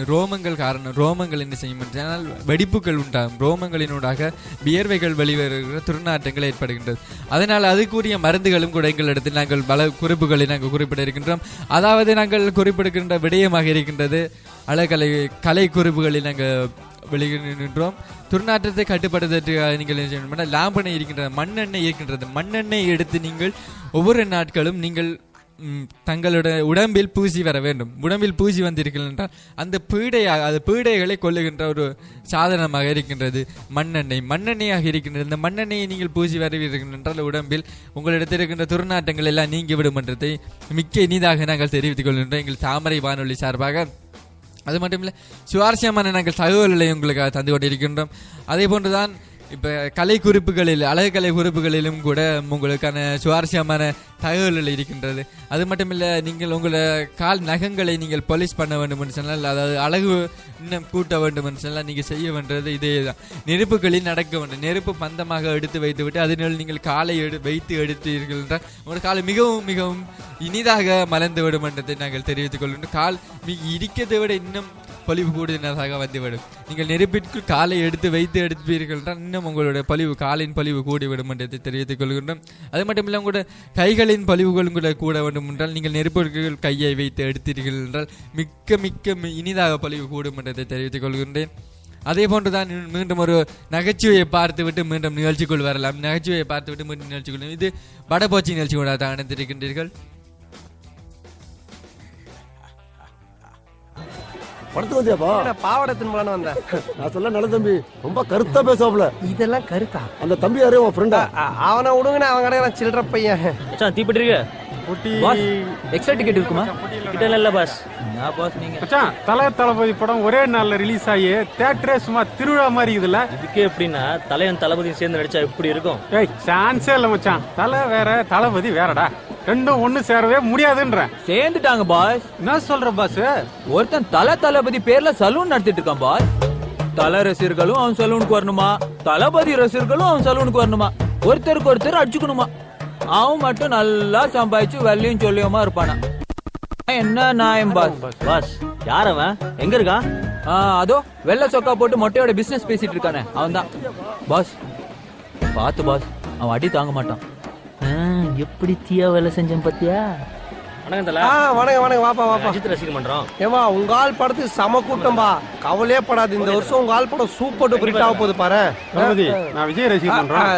ரோமங்கள் என்ன செய்யும் என்றால் வெடிப்புகள் உண்டாகும். ரோமங்களினூடாக வியர்வைகள் வெளிவருகிற துர்நாற்றங்கள் ஏற்படுகின்றது. அதனால் அதுக்குரிய மருந்துகளும் கூட எங்களிடத்தில் நாங்கள் பல குறிப்புகளை நாங்கள் குறிப்பிட இருக்கின்றோம். அதாவது நாங்கள் குறிப்பிடுகின்ற விடயமாக இருக்கின்றது கலை குறிப்புகளில் நாங்கள் வெளியிடுகின்றோம். துர்நாற்றத்தை கட்டுப்படுத்துவதற்கு நீங்கள் என்ன செய்யணும், லாம்பனை இருக்கின்றது, மண்ணெண்ணெய் இருக்கின்றது. மண்ணெண்ணெய் எடுத்து நீங்கள் ஒவ்வொரு நாட்களும் நீங்கள் தங்களுடைய உடம்பில் பூசி வர வேண்டும். உடம்பில் பூசி வந்தீர்கள் என்றால் அந்த பீடைகளை கொல்லுகின்ற ஒரு சாதனமாக இருக்கின்றது மண்ணெண்ணெயாக இருக்கின்றது. இந்த மண்ணெண்ணெயை நீங்கள் பூசி வருவீர்கள் என்றால் உடம்பில் உங்களிடத்தில் இருக்கின்ற துர்நாற்றங்கள் எல்லாம் நீங்கிவிடும் என்றதை மிக்க இனிதாக நாங்கள் தெரிவித்துக் கொள்கின்றோம் எங்கள் தாமரை வானொலி சார்பாக. அது மட்டுமில்லை, சுவாரஸ்யமான நாங்கள் தகவல்களை உங்களுக்காக தந்து கொண்டிருக்கின்றோம். அதே போன்றுதான் இப்போ அழகு கலை குறிப்புகளிலும் கூட உங்களுக்கான சுவாரஸ்யமான தகவல்கள் இருக்கின்றது. அது மட்டுமில்லை, நீங்கள் உங்களை கால் நகங்களை நீங்கள் பாலிஷ் பண்ண வேண்டும் என்று சொன்னால், அதாவது அழகு இன்னும் கூட்ட வேண்டும் என்று சொன்னால் நீங்கள் செய்ய வேண்டியது இதே தான். நெருப்புகளில் நடக்க வேண்டும். நெருப்பு பந்தமாக எடுத்து வைத்துவிட்டு அதனால் நீங்கள் காலை வைத்து எடுத்தீர்கள் என்றால் உங்கள் காலை மிகவும் மிகவும் இனிதாக மலர்ந்து விடும் என்றதை நாங்கள் தெரிவித்துக் கொள்கின்றோம். கால் இருக்கிறதை விட இன்னும் பொலிவு கூடுதலாக வந்துவிடும். நீங்கள் நெருப்பிற்குள் காலை வைத்து எடுப்பீர்கள் என்றால் இன்னும் உங்களுடைய காலின் பொலிவு கூடிவிடும் என்றதை தெரிவித்துக் கொள்கின்றோம். அது மட்டும் இல்லை, உங்களுடைய கைகளின் பொலிவுகளும் கூட வேண்டும் என்றால் நீங்கள் நெருப்பிற்குள் கையை வைத்து எடுத்தீர்கள் என்றால் மிக்க மிக்க இனிதாக பொலிவு கூடும் என்றதை தெரிவித்துக் கொள்கின்றேன். அதே போன்றுதான் மீண்டும் ஒரு நகைச்சுவையை பார்த்துவிட்டு மீண்டும் நிகழ்ச்சிக்குள் வரலாம். நகைச்சுவையை பார்த்துவிட்டு மீண்டும் நிகழ்ச்சிக்குள், இது வடபோச்சி நிகழ்ச்சி கூட தான் இணைந்திருக்கின்றீர்கள். பாவடத்தின் மூலம் வந்தேன். நான் சொல்ல நல்ல தம்பி ரொம்ப கருத்தா பேசுவாப்ல. இதெல்லாம் கருத்தா? அந்த தம்பி யாரே உன் ஃப்ரெண்டா? அவனை விடுங்கன்னு அவன் கடை சில்லற பையன். தீப்பட்டு எக்ஸ்ட்ரா டிக்கெட் இருக்குமா? இல்ல பாஸ். தளபதி படம் ஒரே நாள்ல ரிலீஸ் ஆகி தியேட்டரே சும்மா திருவிழா மாதிரி இதுல. இதுக்கு எப்படின்னா தலைவன் தளபதி சேர்ந்து நடிச்சா எப்படி இருக்கும்? சான்ஸே இல்ல மச்சான். தலை வேற தளபதி வேறடா, ரெண்டும் ஒண்ணு சேரவே முடியாதுன்ற. சேர்ந்துட்டாங்க பாஸ். என்ன சொல்ற பாஸ்? ஒருத்தன் தளபதி பேர்ல சலூன் நடத்திட்டு இருக்கான் பாஸ். தல ரசிகர்களும் அவன் சலூனுக்கு வரணுமா, தளபதி ரசிகர்களும் அவன் சலூனுக்கு வரணுமா, ஒருத்தருக்கு ஒருத்தர் அடிச்சுக்கணுமா. அவன் மட்டும் நல்லா சம்பாதிச்சு வெள்ளையும் சொல்லியுமா இருப்பானா. என்ன நாயம் பாஸ்? பாஸ் யார் அவன்? எங்க இருக்கான்? அதோ வெள்ளை சொக்கா போட்டு மொட்டையோட பிசினஸ் பேசிட்டு இருக்கானே அவன் தான் பாஸ். பாத்து பாஸ், அவன் அடி தாங்க மாட்டான். எப்படி தீயா வேலை செஞ்சேன் பாத்தியா? வணக்கம் வணக்கம் வாப்பா வாப்பா. ரசிக்க பண்றோம். ஏமா உங்க ஆள் படத்துக்கு சம கூட்டம்பா, கவலையே படாது. இந்த வருஷம் உங்க ஆள் படம் சூப்பர் டூப்பர் ஹிட் ஆக போகுது பாரு. நான் விஜய் ரசிகர் பண்றேன்.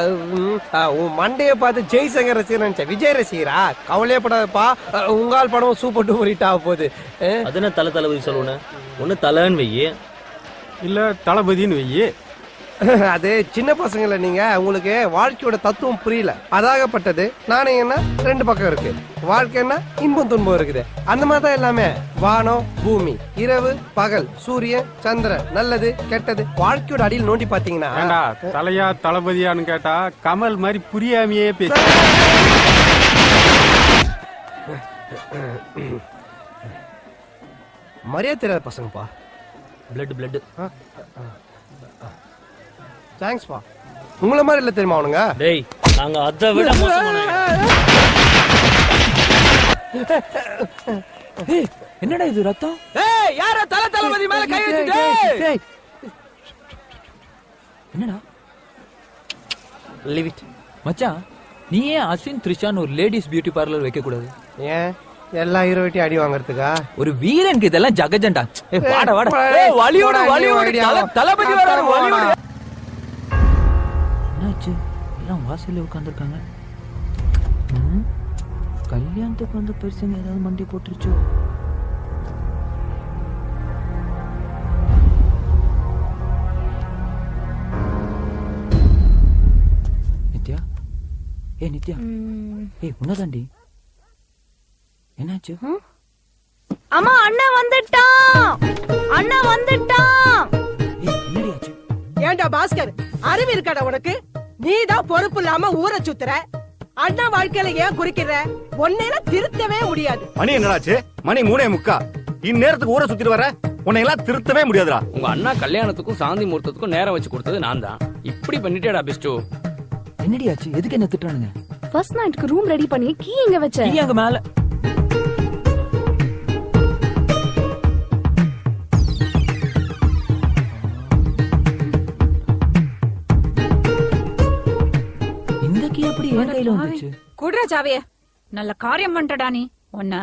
உன் மண்டைய பார்த்து ஜெய்சங்கர் ரசிகர் நினைச்சேன். விஜய் ரசிகரா? கவலையே படாதப்பா, உங்க ஆள் படம் சூப்பர் டூப்பர் ஹிட் ஆக போகுது. அது என்ன தளபதி சொல்லணும்? ஒண்ணு தலைன்னு வெய்யி, இல்ல தளபதின்னு வெய்யி. அது சின்ன பசங்கள நீங்க, உங்களுக்கு வாழ்க்கையோட தத்துவம் புரியல. அதாகப்பட்டது நானே என்ன, ரெண்டு பக்கம் இருக்கு. வாழ்க்கைன்னா இன்பம் துன்பம் இருக்குது. அந்த மாதிரி தான் எல்லாமே. வானம் பூமி, இரவு பகல், சூரியன் சந்திரன், நல்லது கெட்டது. வாழ்க்கையோட அடியில் நோண்டி பாத்தீங்கன்னா தலையா தளபதியான்னு கேட்டா கமல் மாதிரி புரியாமையே பேச. மரியாதை தெரியாத பசங்கப்பா. பிளட் தேங்க்ஸ்பா. உங்கள மாதிரி இல்ல தெரியுமா அவனுங்க? டேய், நாங்க அதை விட என்னடா இது ரத்தம்? யார தளபதி மேல கை வச்சுட்டு? என்னடா லீவ் இட் மச்சான். நீ ஏன் அஸ்வின் த்ரிஷான்னு ஒரு லேடிஸ் பியூட்டி பார்லர் வைக்க கூடாது? ஏன் எல்லா ஹீரோயிட்டி அடி வாங்குறதுக்கா? ஒரு வீரனுக்கு இதெல்லாம் ஜகஜண்டா. வாட வாட, வலியோட தளபதி வராரு, வலியோட. என்னாச்சு? எல்லாம் வாசல்ல உட்கார்ந்துருக்காங்க. கல்யாணத்துக்கு வந்து பெருசுங்க ஏதாவது மண்டி போட்டுருச்சோ? நித்யா, நித்யா, உன்னதாண்டி. என்னாச்சு? அம்மா அண்ணா வந்துட்டான், அண்ணா வந்துட்டான். என்னடி ஆச்சு? ஏண்டா பாஸ்கர், அறிவு இருக்காடா உனக்கு? நீதான் பொறுப்பு இல்லாம ஊரை சுத்துற. அண்ணா வாழ்க்கையில ஏன் குறிக்கிற? உன்னையில திருத்தவே முடியாது. மணி என்னடாச்சு? மணி 3:45. இந்நேரத்துக்கு ஊரை சுத்திட்டு வர உன்னை எல்லாம் திருத்தவே முடியாதுடா. உங்க அண்ணா கல்யாணத்துக்கும் சாந்தி முகூர்த்தத்துக்கும் நேரம் வச்சு கொடுத்தது நான் தான். இப்படி பண்ணிட்டேடா பிஸ்டு. என்னடி ஆச்சு? எதுக்கு என்ன திட்டுறானுங்க? ஃபர்ஸ்ட் நைட்க்கு ரூம் ரெடி பண்ணி கீ எங்க வச்ச? கீ அங்க மேல. எப்படி என் கையில வந்துச்சு? குடுற சாவியே. நல்ல காரியம் பண்றடா நீ. ஒண்ணு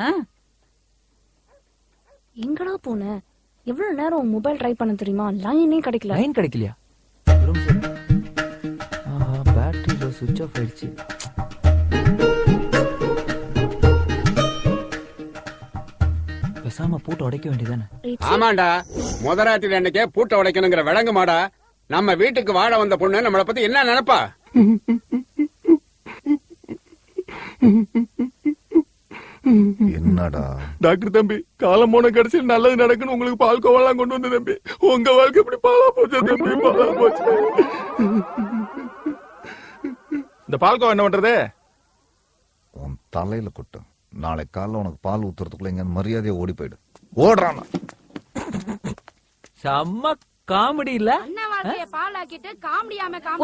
எங்கடா போன? எவ்வளவு நேரம் மொபைல் ட்ரை பண்ண தெரியுமா? லைனே கிடைக்கல. லைன் கிடைக்கலையா? பேட்டரியில சுவிட்ச் ஆஃப் ஆயிடுச்சு. பேசாம பூட்டை உடைக்க வேண்டியதானே? ஆமாண்டா, முதராத்திரி அன்னைக்கே பூட்டை உடைக்கணுங்கிற விளங்க மாடா. நம்ம வீட்டுக்கு வாழ வந்த பொண்ணு நம்மளை பத்தி என்ன நினைப்பா? என்னடா டாக்டர் தம்பி, காலம் போன கடைசியில் நல்லது நடக்குன்னு உங்களுக்கு பால்கோவெல்லாம் கொண்டு வந்து தம்பி. உங்க வாழ்க்கை இப்படி பாலா போச்சு தம்பி, பாலா போச்சு. இந்த பால்கோவா என்ன பண்றது? உன் தலையில கொட்டு. நாளை காலைல உனக்கு பால் ஊத்துறதுக்குள்ள எங்க மரியாதையா ஓடி போயிடு. ஓடுறானா? செம்ம காமெடி இல்ல?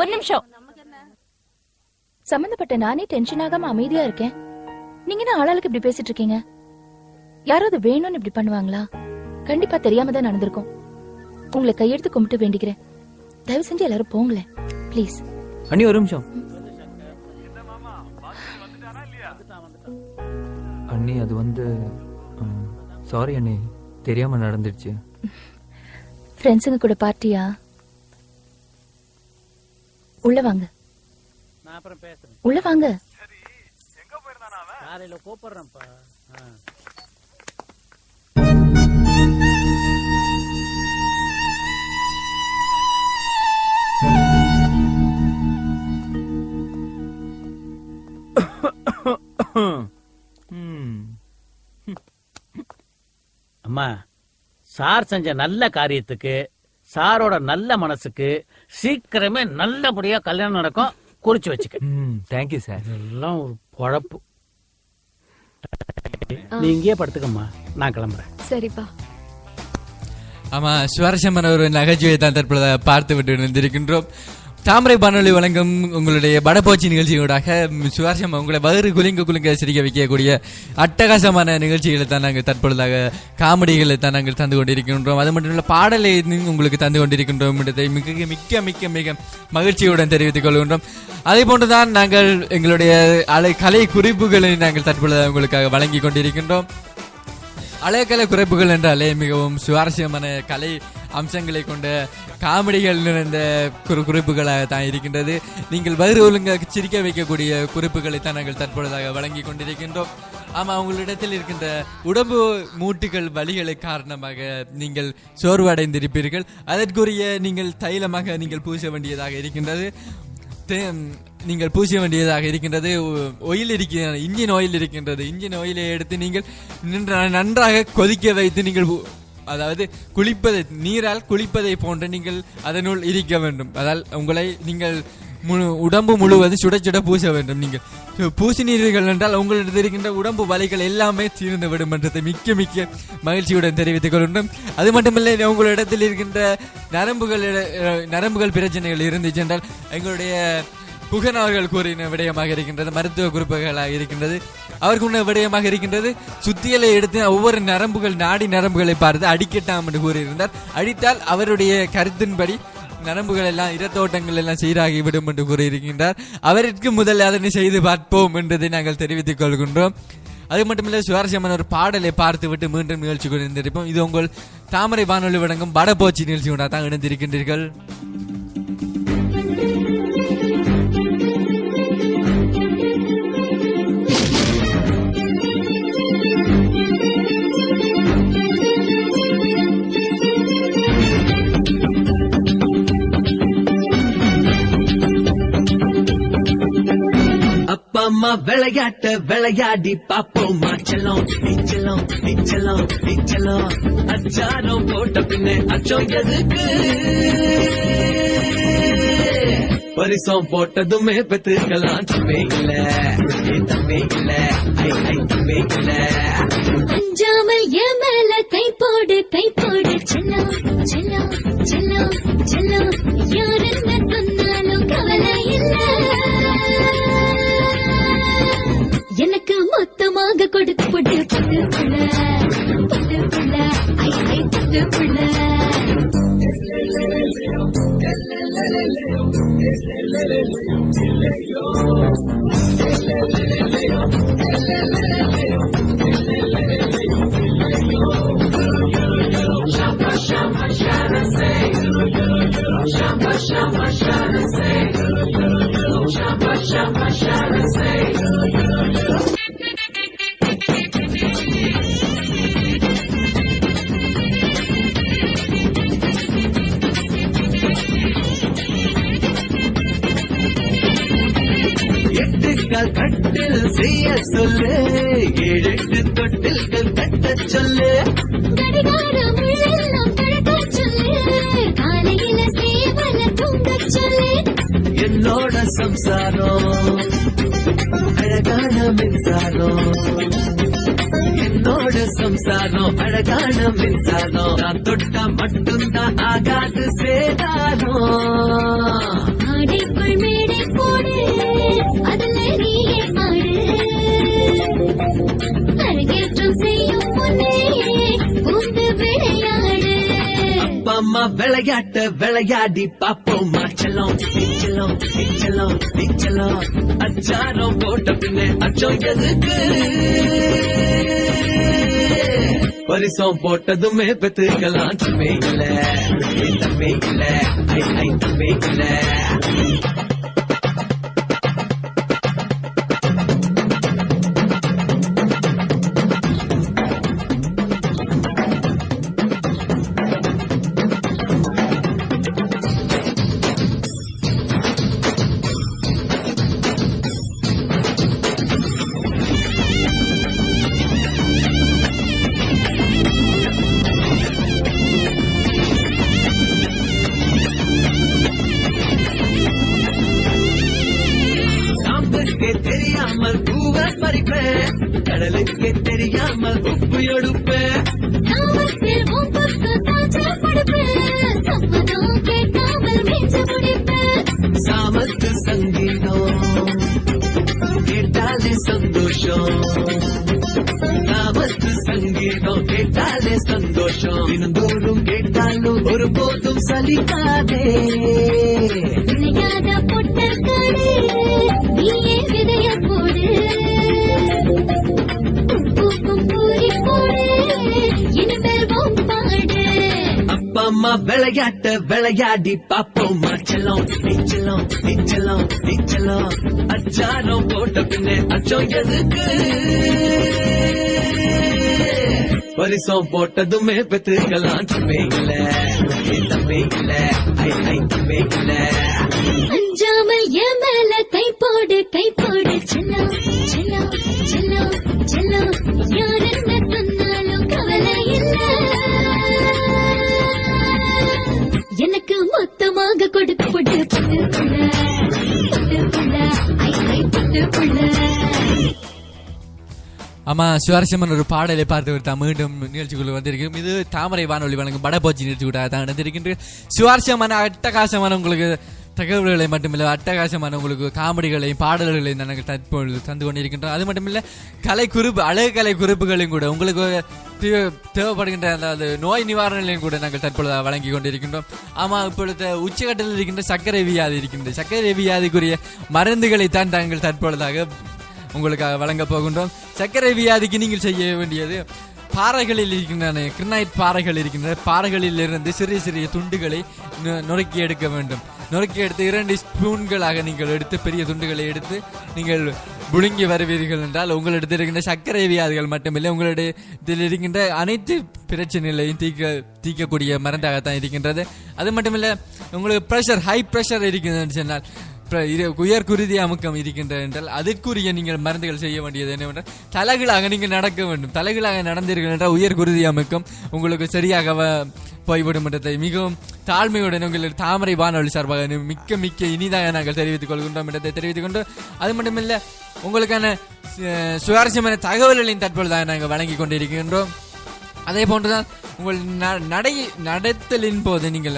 ஒரு நிமிஷம். சம்பந்தப்பட்ட நானே டென்ஷன் ஆகாம அமைதியா இருக்கேன். நீங்க என்ன ஆளாளுக்கு இப்படி பேசிட்டு இருக்கீங்க? யாராவது வேணும்னு இப்படி பண்ணுவாங்களா? கண்டிப்பா தெரியாம தான் நடந்திருக்கும். உங்களை கையெடுத்து கும்பிட்டு வேண்டிக்கிறேன். தயவு செஞ்சு எல்லாரும் போங்களேன் ப்ளீஸ். அண்ணி ஒரு நிமிஷம். அண்ணி அது வந்து சாரி அண்ணி, தெரியாம நடந்துடுச்சு. ஃப்ரெண்ட்ஸுங்க கூட பார்ட்டியா? உள்ள வாங்க, உள்ள வாங்க. காலையில கூப்பிடுறேன்ப்பா. அம்மா, சார் செஞ்ச நல்ல காரியத்துக்கு, சாரோட நல்ல மனசுக்கு சீக்கிரமே நல்லபடியா கல்யாணம் நடக்கும். குறிச்சு வச்சுக்க. Thank you sir. இதெல்லாம் ஒரு பொழப்பு. நீ இங்கேயே படுத்துக்கம்மா, நான் கிளம்புறேன். சரிப்பா. ஆமா, சுவாரஸ்யமான ஒரு நகைச்சுவை தான் தற்பொழுது பார்த்து விட்டு இருந்திருக்கின்றோம். தாமரை வானொலி வழங்கும் உங்களுடைய படப்போச்சி நிகழ்ச்சியோடாக சுவாரஸ்யம் உங்களை வயிறு குலுங்க சிரிக்க வைக்கக்கூடிய அட்டகாசமான நிகழ்ச்சிகளை தான் நாங்கள் தற்பொழுதாக காமெடிகளை தான் நாங்கள் தந்து கொண்டிருக்கின்றோம். அது மட்டும் இல்ல பாடலை உங்களுக்கு தந்து கொண்டிருக்கின்றோம் என்பதை மிக மிக மிக மிக மகிழ்ச்சியுடன் தெரிவித்துக் கொள்கின்றோம். அதே போன்றுதான் நாங்கள் எங்களுடைய கலை குறிப்புகளை நாங்கள் தற்பொழுது உங்களுக்காக வழங்கி கொண்டிருக்கின்றோம். அழகலை குறிப்புகள் என்றாலே மிகவும் சுவாரஸ்யமான கலை அம்சங்களை கொண்ட காமெடிகள் நிறைந்த குறிப்புகளாக தான் இருக்கின்றது. நீங்கள் வயிறு ஒழுங்க சிரிக்க வைக்கக்கூடிய குறிப்புகளை தான் நாங்கள் தற்பொழுதாக வழங்கி கொண்டிருக்கின்றோம். ஆமா, உங்களிடத்தில் இருக்கின்ற உடம்பு மூட்டுகள் வலிகளை காரணமாக நீங்கள் சோர்வடைந்திருப்பீர்கள். அதற்குரிய நீங்கள் தைலமாக நீங்கள் பூச வேண்டியதாக இருக்கின்றது. நீங்கள் பூச வேண்டியதாக இருக்கின்றது. ஆயில் இருக்கின்ற இன்ஜின் ஆயில் இருக்கின்றது. இன்ஜின் ஆயிலை எடுத்து நீங்கள் நன்றாக கொதிக்க வைத்து நீங்கள் அதாவது குளிப்பதை நீரால் குளிப்பதை போன்று நீங்கள் அதனுள் இருக்க வேண்டும். அதால் உங்களை நீங்கள் உடம்பு முழுவதும் சுட சுட பூச வேண்டும். நீங்கள் பூசினீர்கள் என்றால் உங்களிடத்தில் இருக்கின்ற உடம்பு வலிகள் எல்லாமே தீர்ந்து விடும் என்றதை மிக்க மிக்க மகிழ்ச்சியுடன் தெரிவித்துக் கொள்கின்றோம். அது மட்டுமில்லை, உங்களிடத்தில் இருக்கின்ற நரம்புகள் பிரச்சனைகள் இருந்துச்சு என்றால் எங்களுடைய குகன் அவர்கள் கூறின விடயமாக இருக்கின்றது, மருத்துவ குறிப்புகளாக இருக்கின்றது. அவருக்கு விடயமாக இருக்கின்றது, சுத்தியலை எடுத்து ஒவ்வொரு நாடி நரம்புகளை பார்த்து அடிக்கட்டாம் என்று கூறியிருந்தார். அடித்தால் அவருடைய கருத்தின்படி நரம்புகள் எல்லாம் இரத்தோட்டங்கள் எல்லாம் சீராகிவிடும் என்று கூறியிருக்கின்றார். அவருக்கு முதல் அதனை செய்து பார்ப்போம் என்றதை நாங்கள் தெரிவித்துக் கொள்கின்றோம். அது மட்டுமில்லை, சுவாரஸ்யமான ஒரு பாடலை பார்த்துவிட்டு மீண்டும் நிகழ்ச்சி கொண்டிருப்போம். இது உங்கள் தாமரை வானொலி வழங்கும் படப்போச்சி நிகழ்ச்சியோட தான் இணைந்திருக்கின்றீர்கள். அப்பா அம்மா விளையாட்ட விளையாடி பாப்போமா, செல்லம் நீச்சலம் நீச்சலம் நீச்சலம். அச்சாரம் போட்ட பின்ன அச்சம் எதுக்கு, பரிசம் போட்டதுமே பெற்றுக்கலாம். தம்பே இல்ல தம்பே இல்ல தம்பே இல்ல. அஞ்சாமல் என் மேல கை போடு செல்லம் செல்லம் செல்லம் செல்லம். யார் என்ன சொன்னாலும் கவலை இல்ல, எனக்கு மொத்தமாக கொடுத்து போட்டு பத்து புள்ள ஐ பத்து புள்ள. எட்டுக்கால் கட்டில் செய்ய சொல்லு, 7 தொட்டில்கள் கட்ட சொல்லு. கடிகாரம் எல்லாம் பழக்க சொல்லு, காலையில சேவல தூங்க சொல்லு. என்னோட சம்சாரம் அழகான மின்சாரம், என்னோட சம்சாரம் அழகான மின்சாரம். நான் தொட்டா மட்டும்தான் ஆகாது சேதாரம். ஆடைக்குள் மேடை போடு, அதுல நீயே பாடு. அரங்கேற்றம் செய்யும் முன்னே பூந்து விளையாடு. அப்பா அம்மா விளையாட்ட விளையாடி பாப்போமா, செல்லம் நீச்சலம் நீச்சலம் நீச்சலம். அச்சாரம் போட்ட பின்ன அச்சம் எதுக்கு, பரிசம் போட்டதுமே பெற்றுக்கலாம். தம்பே இல்ல தம்பே இல்ல தம்பே இல்ல. தெரியாமல் பூவை பறிப்பேன், கடலுக்கு தெரியாமல் உப்பு எடுப்பேன். ஒருபோதும் சலிக்காதே விளையாத பொட்டக்காடு நீயே விதைய போடு பூக்கும் பூரி போடு இனிமேல் பாடு அப்பா அம்மா விளையாட்ட விளையாடி பாப்போமா செல்லம் நீச்சலம் நீச்சலம் நீச்சலம் அச்சாரம் போட்ட பின்னே அச்சம் எதுக்கு பரிசம் போட்டதுமே பெற்றுக்கலாம் தம்பையில தம்பையில ஐ ஐ தம்பையில அஞ்சாமல் என் மேல கை போடு செல்லம் செல்லம் செல்லம் செல்லம் யார் என்ன சொன்னாலும் கவலை இல்லை எனக்கு மொத்தமாக கொடுக்க போட்டு ஆமா, சுவாரஸ்யமான ஒரு பாடலை பார்த்து விட்டு மீண்டும் நிகழ்ச்சிக்குள்ள வந்திருக்கும். இது தாமரை வானொலி வழங்கும் படப்போச்சி நிகழ்ச்சி கூட தான் நடந்திருக்கின்ற சுவாரஸ்யமான அட்டகாசமான உங்களுக்கு தகவல்களை மட்டுமில்லை, அட்டகாசமான உங்களுக்கு காமெடிகளையும் பாடல்களையும் நாங்கள் தற்பொழுது தந்து கொண்டிருக்கின்றோம். அது மட்டுமில்லை அழகு கலை குறிப்புகளையும் கூட உங்களுக்கு தேவைப்படுகின்ற அதாவது நோய் நிவாரணைகளையும் கூட நாங்கள் தற்பொழுது வழங்கி கொண்டிருக்கின்றோம். ஆமா, இப்பொழுது உச்சகட்டத்தில் இருக்கின்ற சர்க்கரை வியாதி இருக்கின்ற சர்க்கரை வியாதிக்குரிய மருந்துகளை தான் நாங்கள் தற்பொழுதாக உங்களுக்காக வழங்க போகின்றோம். சர்க்கரை வியாதிக்கு நீங்கள் செய்ய வேண்டியது பாறைகளில் இருக்கின்றன கிரினைட் பாறைகள் இருக்கின்றன. பாறைகளில் இருந்து சிறிய சிறிய துண்டுகளை நொறுக்கி எடுக்க வேண்டும். நொறுக்கி எடுத்து 2 ஸ்பூன்களாக நீங்கள் எடுத்து பெரிய துண்டுகளை எடுத்து நீங்கள் புழுங்கி வருவீர்கள் என்றால் உங்களிடத்தில் இருக்கின்ற சர்க்கரை வியாதிகள் மட்டுமில்லை, உங்களிடத்தில் இருக்கின்ற அனைத்து பிரச்சனைகளையும் தீர்க்கக்கூடிய மருந்தாகத்தான் இருக்கின்றது. அது மட்டுமில்லை, உங்களுக்கு ஹை பிரஷர் இருக்கின்றது சொன்னால் உயர் குருதி அமுக்கம் இருக்கின்றது என்றால் அதற்குரிய நீங்கள் மருந்துகள் செய்ய வேண்டியது என்னவென்றால் தலைகளாக நீங்கள் நடக்க வேண்டும். தலைகளாக நடந்தீர்கள் என்றால் உயர் குருதி அமுக்கம் உங்களுக்கு சரியாக போய்விடும் என்றதை மிகவும் தாழ்மையுடன் உங்கள் தாமரை வானொலி சார்பாக மிக்க மிக்க இனிதாக நாங்கள் தெரிவித்துக் கொள்கின்றோம் என்றதை தெரிவித்துக் கொண்டு, அது மட்டுமில்லை உங்களுக்கான சுவாரஸ்யமான தகவல்களையும் தற்பொழுதாக நாங்கள் வழங்கி கொண்டிருக்கின்றோம். அதே போன்றுதான் உங்கள் நடத்தலின் போது நீங்கள்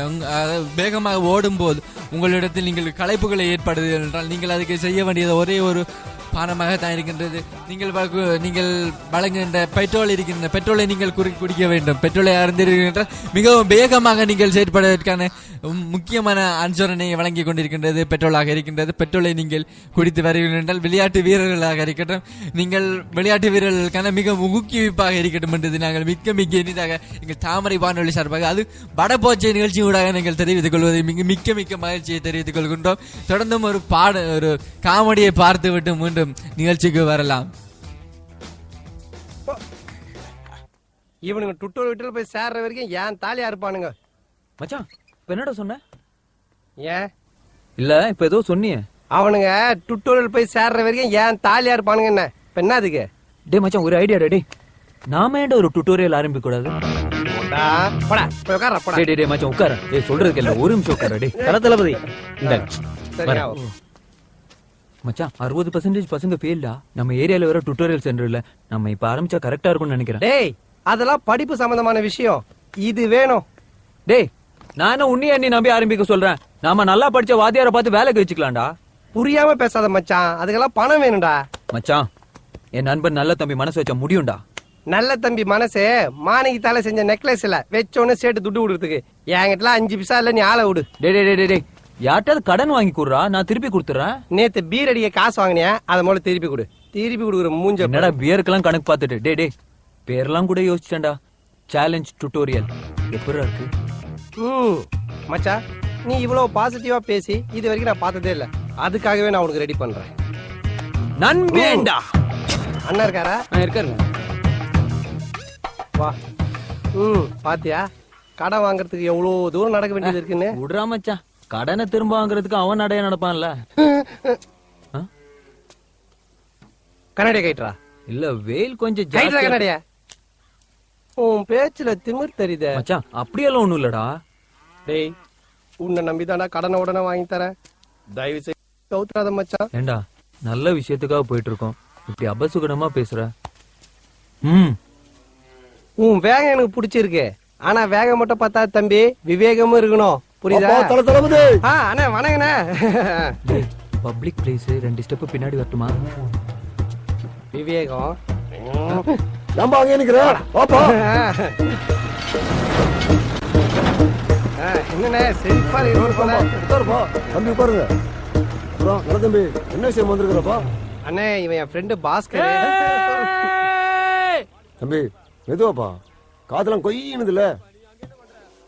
வேகமாக ஓடும் போது உங்களிடத்தில் நீங்கள் களைப்புகளை ஏற்படுது என்றால் நீங்கள் அதுக்கு செய்ய வேண்டியது ஒரே ஒரு பானமாக தான் இருக்கின்றது. நீங்கள் வழங்குகின்ற பெட்ரோல் இருக்கின்ற பெட்ரோலை நீங்கள் குடிக்க வேண்டும். பெட்ரோலை அறிந்திருக்கின்ற மிகவும் வேகமாக நீங்கள் செயற்படுவதற்கான முக்கியமான அனுசரணையை வழங்கி கொண்டிருக்கின்றது பெட்ரோலாக இருக்கின்றது. பெட்ரோலை நீங்கள் குடித்து வருகிறீர்கள் என்றால் விளையாட்டு வீரர்களாக இருக்கட்டும், நீங்கள் விளையாட்டு வீரர்களுக்கான மிக ஊக்குவிப்பாக இருக்கட்டும் என்றது நாங்கள் மிக்க மிக்க இனிதாக எங்கள் தாமரை வானொலி சார்பாக அது படப்போச்சை நிகழ்ச்சியூடாக நீங்கள் தெரிவித்துக் கொள்வதை மிக்க மிக்க மகிழ்ச்சியை தெரிவித்துக் கொள்கின்றோம். தொடர்ந்தும் ஒரு காமெடியை பார்த்துவிட்டு மீண்டும் நிகழ்ச்சிக்கு வரலாம். இவனுங்க டுட்டோல் விட்டு போய் சேர்ற வரைக்கும் ஏன் தாலியா இருப்பானுங்க. மச்சான் இப்ப என்னடா சொன்ன? ஏன் இல்ல இப்ப ஏதோ சொன்னியே. அவனுங்க டுட்டோரியல் போய் சேர்ற வரைக்கும் ஏன் தாலியா இருப்பானுங்க. என்ன இப்ப என்ன அதுக்கு? டே மச்சான் ஒரு ஐடியா டே. நாம ஏன்டா ஒரு டுட்டோரியல் ஆரம்பிக்க கூடாது? மச்சான் உட்கார. சொல்றதுக்கு இல்ல, ஒரு நிமிஷம் உட்கார. தளபதி மச்சான் 60% பசங்க ஃபெயில்டா. நம்ம ஏரியால வேற டுட்டோரியல் சென்டர் இல்ல. நம்ம இப்ப ஆரம்பிச்சா கரெக்டா இருக்கும்னு நினைக்கிறேன். டேய் அதெல்லாம் படிப்பு சம்பந்தமான விஷயம். இது வேணும். டேய் நானும் உன்னைய நீ நம்பி ஆரம்பிக்க சொல்றேன். நாம நல்லா படிச்ச வாத்தியார பார்த்து வேலைக்கு வச்சுக்கலாம்டா. புரியாம பேசாத மச்சான், அதுக்கெல்லாம் பணம் வேணும்டா. மச்சான் என் நண்பன் நல்ல தம்பி மனசு வச்சா முடியும்டா. நல்ல தம்பி மனசு மாணிக்கு தலை செஞ்ச நெக்லஸ் இல்ல, வச்சோன்னு சேர்த்து துட்டு விடுறதுக்கு. என்கிட்ட 5 பைசா இல்ல, நீ ஆளை விடு. டே யார்ட்டாவது கடன் வாங்கி கொடுறா, நான் திருப்பி கொடுத்துறேன். நேத்து பீர் அடிக்க காசு வாங்கினியா, அதை மூலம் திருப்பி கொடு. திருப்பி கொடுக்குற மூஞ்ச என்னடா பியருக்கெல்லாம் கணக்கு பார்த்துட்டு. டே பேர்லாம் கூட யோசிச்சேன்டா. சேலஞ்ச் டுட்டோரியல் எப்படிடா இருக்கு? மச்சா நீ இவ்வளவு பாசிட்டிவா பேசி இது வரைக்கும் நான் பார்த்ததே இல்ல. அதுக்காகவே நான் உனக்கு ரெடி பண்றேன். நண்பேண்டா. அண்ணா இருக்காரா? இருக்காரு. வா. பாத்தியா கடன் வாங்குறதுக்கு எவ்வளவு தூரம் நடக்க வேண்டியது இருக்குன்னு. விடுறா மச்சான், கடனை திரும்ப வாங்குறதுக்கு அவன் நடைய நடப்பான்ல. கண்ணாடியா கைட்ரா. இல்ல வெயில் கொஞ்சம் கண்ணாடியா. உன் பேச்சுல திமிர் தெரியுதே மச்சான். அப்படியெல்லாம் ஒண்ணும் இல்லடா. டேய் உன்னை நம்பிதானா கடனை உடனே வாங்கி தரேன். தயவு செய்து கவுத்துறாத மச்சான். ஏண்டா நல்ல விஷயத்துக்காக போயிட்டு இருக்கோம், இப்படி அபசுகனமா பேசுற. உன் வேகம் எனக்கு பிடிச்சிருக்கு. ஆனா வேகம் மட்டும் பார்த்தா தம்பி, விவேகமும் இருக்கணும். புரியுதா? அண்ணே வணங்கண்ணே. பப்ளிக் பிளேஸ் 2 ஸ்டெப் பின்னாடி வரட்டுமா? விவேகம் நம்ம அங்கே நிக்கிறோம். என்னண்ணே செழிப்பா தம்பி பாருங்க அப்புறம் நல்ல தம்பி என்ன விஷயம் வந்திருக்கிறப்பா? அண்ணே இவன் என் ஃப்ரெண்டு பாஸ்கர். தம்பி மெதுவாப்பா, காதெல்லாம் கொய்யினுதுல.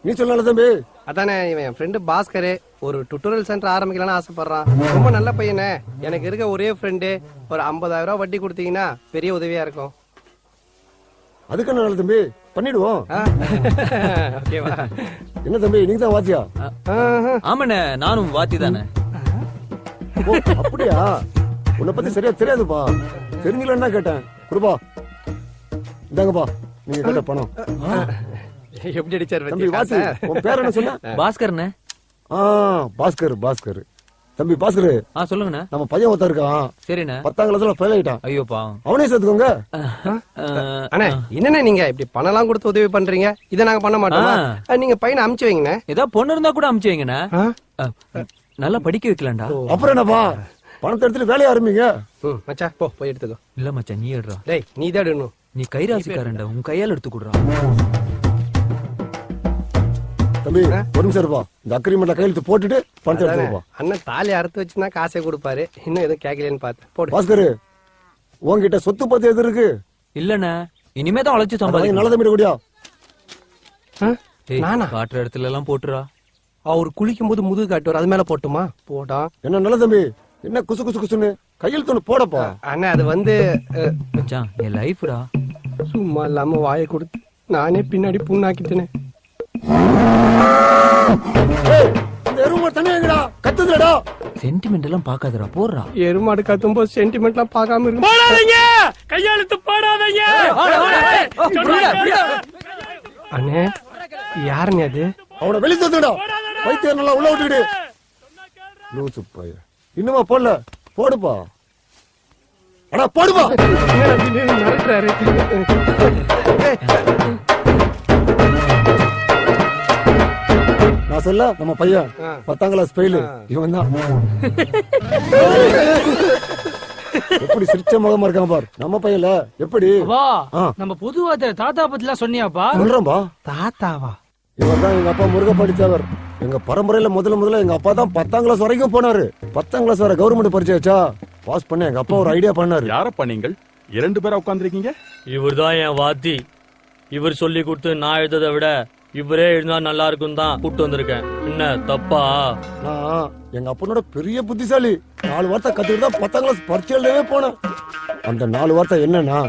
நீ சொல்லல தம்பி. அதானே இவன் என் ஃப்ரெண்டு பாஸ்கர் ஒரு டுட்டோரியல் சென்டர் ஆரம்பிக்கலாம்னு ஆசைப்படுறான். ரொம்ப நல்ல பையனே. எனக்கு இருக்க ஒரே ஃப்ரெண்டு. ஒரு 50,000 ரூபாய் வட்டி கொடுத்தீங்கன்னா பெரிய உதவியா இருக்கும். அதுக்கு என்ன நல்ல தம்பி, பண்ணிடுவோம். ஓகேவா? என்ன தம்பி நீங்க தான் வாத்தியா? ஆமாண்ணே, நானும் வாத்தி தானே. அப்படியா? உன்னை பத்தி சரியா தெரியாதுப்பா. தெரிஞ்சலன்னா கேட்டேன். குடுப்பா, இந்தாங்கப்பா நீங்க கேட்ட பணம். எப்படி அடிச்சாரு தம்பி வாத்தி, உன் பேர் என்ன சொன்ன? பாஸ்கர்ண்ணே. பாஸ்கர் பாஸ்கர். தம்பி பாஸ்கர். சொல்லுங்கண்ணே. நம்ம பையன் ஒருத்தன் இருக்கான். சரிண்ணே. 10ஆம் கிளாஸ்ல ஃபெயில் ஆயிட்டான். ஐயோப்பா, அவனே சேர்த்துக்கோங்க. அண்ணே என்னண்ணே நீங்க இப்படி பணம்லாம் கொடுத்து உதவி பண்றீங்க? இதை நாங்க பண்ண மாட்டோம். நீங்க பையனை அமுச்சு வைங்கண்ணே. ஏதாவது பொண்ணு இருந்தா கூட அமுச்சு வைங்கண்ணே. நல்லா படிக்க வைக்கலாம்டா. அப்புறம் என்னப்பா, பணத்தை எடுத்துட்டு வேலையை ஆரம்பிங்க. மச்சா போய் எடுத்துக்கோ. இல்ல மச்சா, நீ எடுறா. டேய் நீ தான் எடுக்கணும். நீ கைராசிக்காரன்டா, உன் கையால எடுத்து குடுறா. தம்பி ஒரு நிமிஷம் இருப்பா, இந்த அக்ரிமெண்ட்ல கையெழுத்து போட்டுட்டு பணத்தை எடுத்துப்பா. அண்ணன் தாலி அறுத்து வச்சுன்னா காசே கொடுப்பாரு. இன்னும் எதுவும் கேட்கலன்னு பார்த்தேன். போடு பாஸ்கர், உன்கிட்ட சொத்து பத்தி எது இருக்கு? இல்லண்ணே, இனிமேதான் உழைச்சு சம்பாதிக்க. நல்ல தம்பி கூடியா? நானா? காட்டுற இடத்துல எல்லாம் போட்டுறா. அவர் குளிக்கும் போது முதுகு காட்டுவார், அது மேல போட்டுமா? போடா. என்ன நல்ல தம்பி, என்ன குசு குசு குசுன்னு கையெழுத்து ஒண்ணு போடப்பா. அண்ணா அது வந்து மச்சான் என் லைஃப்டா. சும்மா இல்லாம வாயை கொடுத்து நானே பின்னாடி புண்ணாக்கிட்டேனே. சென்டிமெண்ட் எல்லாம் பாக்காதடா, போடுறா. எருமாடு கத்தும் போது சென்டிமெண்ட் எல்லாம் பாக்காம இருக்கு. போடாதீங்க, கையெழுத்து போடாதீங்க. அண்ணே யாருங்க அது? அவனை வெளியே தந்துடா. வைத்தியர் நல்லா உள்ள விட்டுடு. லூசு பைய, இன்னுமா போடல? போடுப்பா. அடா போடுப்பா. மறக்கிறாரு. நான் சொல்ல, நம்ம பையன் 10ஆம் கிளாஸ் ஃபெயில். இவன் தான். எப்படி சிரிச்ச முகமா இருக்கான் பார். நம்ம பையன்ல எப்படி? நம்ம பொதுவாக தாத்தா பத்திலாம் சொன்னியாப்பா? சொல்றேன்பா. தாத்தாவா? இவன் தான் எங்க அப்பா முருகப்பாடி தேவர். எங்க பரம்பரையில முதல்ல எங்க அப்பா தான் 10ஆம் கிளாஸ் வரைக்கும் போனாரு. 10ஆம் கிளாஸ் வரை கவர்மெண்ட் பரிச்சை வச்சா பாஸ் பண்ண எங்க அப்பா ஒரு ஐடியா பண்ணாரு. யாரப்பா நீங்கள் 2 பேரா உட்கார்ந்துருக்கீங்க? இவர் தான் என் வாத்தி. இவர் சொல்லி கொடுத்து நான் எழுததை விட இவரே எழுந்தா நல்லா இருக்கும் தான் கூப்பிட்டு வந்திருக்கேன். என்ன தப்பா? நான் எங்க அப்பனோட பெரிய புத்திசாலி. 4 வார்த்தை கத்துக்கிட்டு தான் 10ஆம் கிளாஸ் பரிச்சை எழுதவே போனேன். அந்த 4 வார்த்தை என்னன்னா,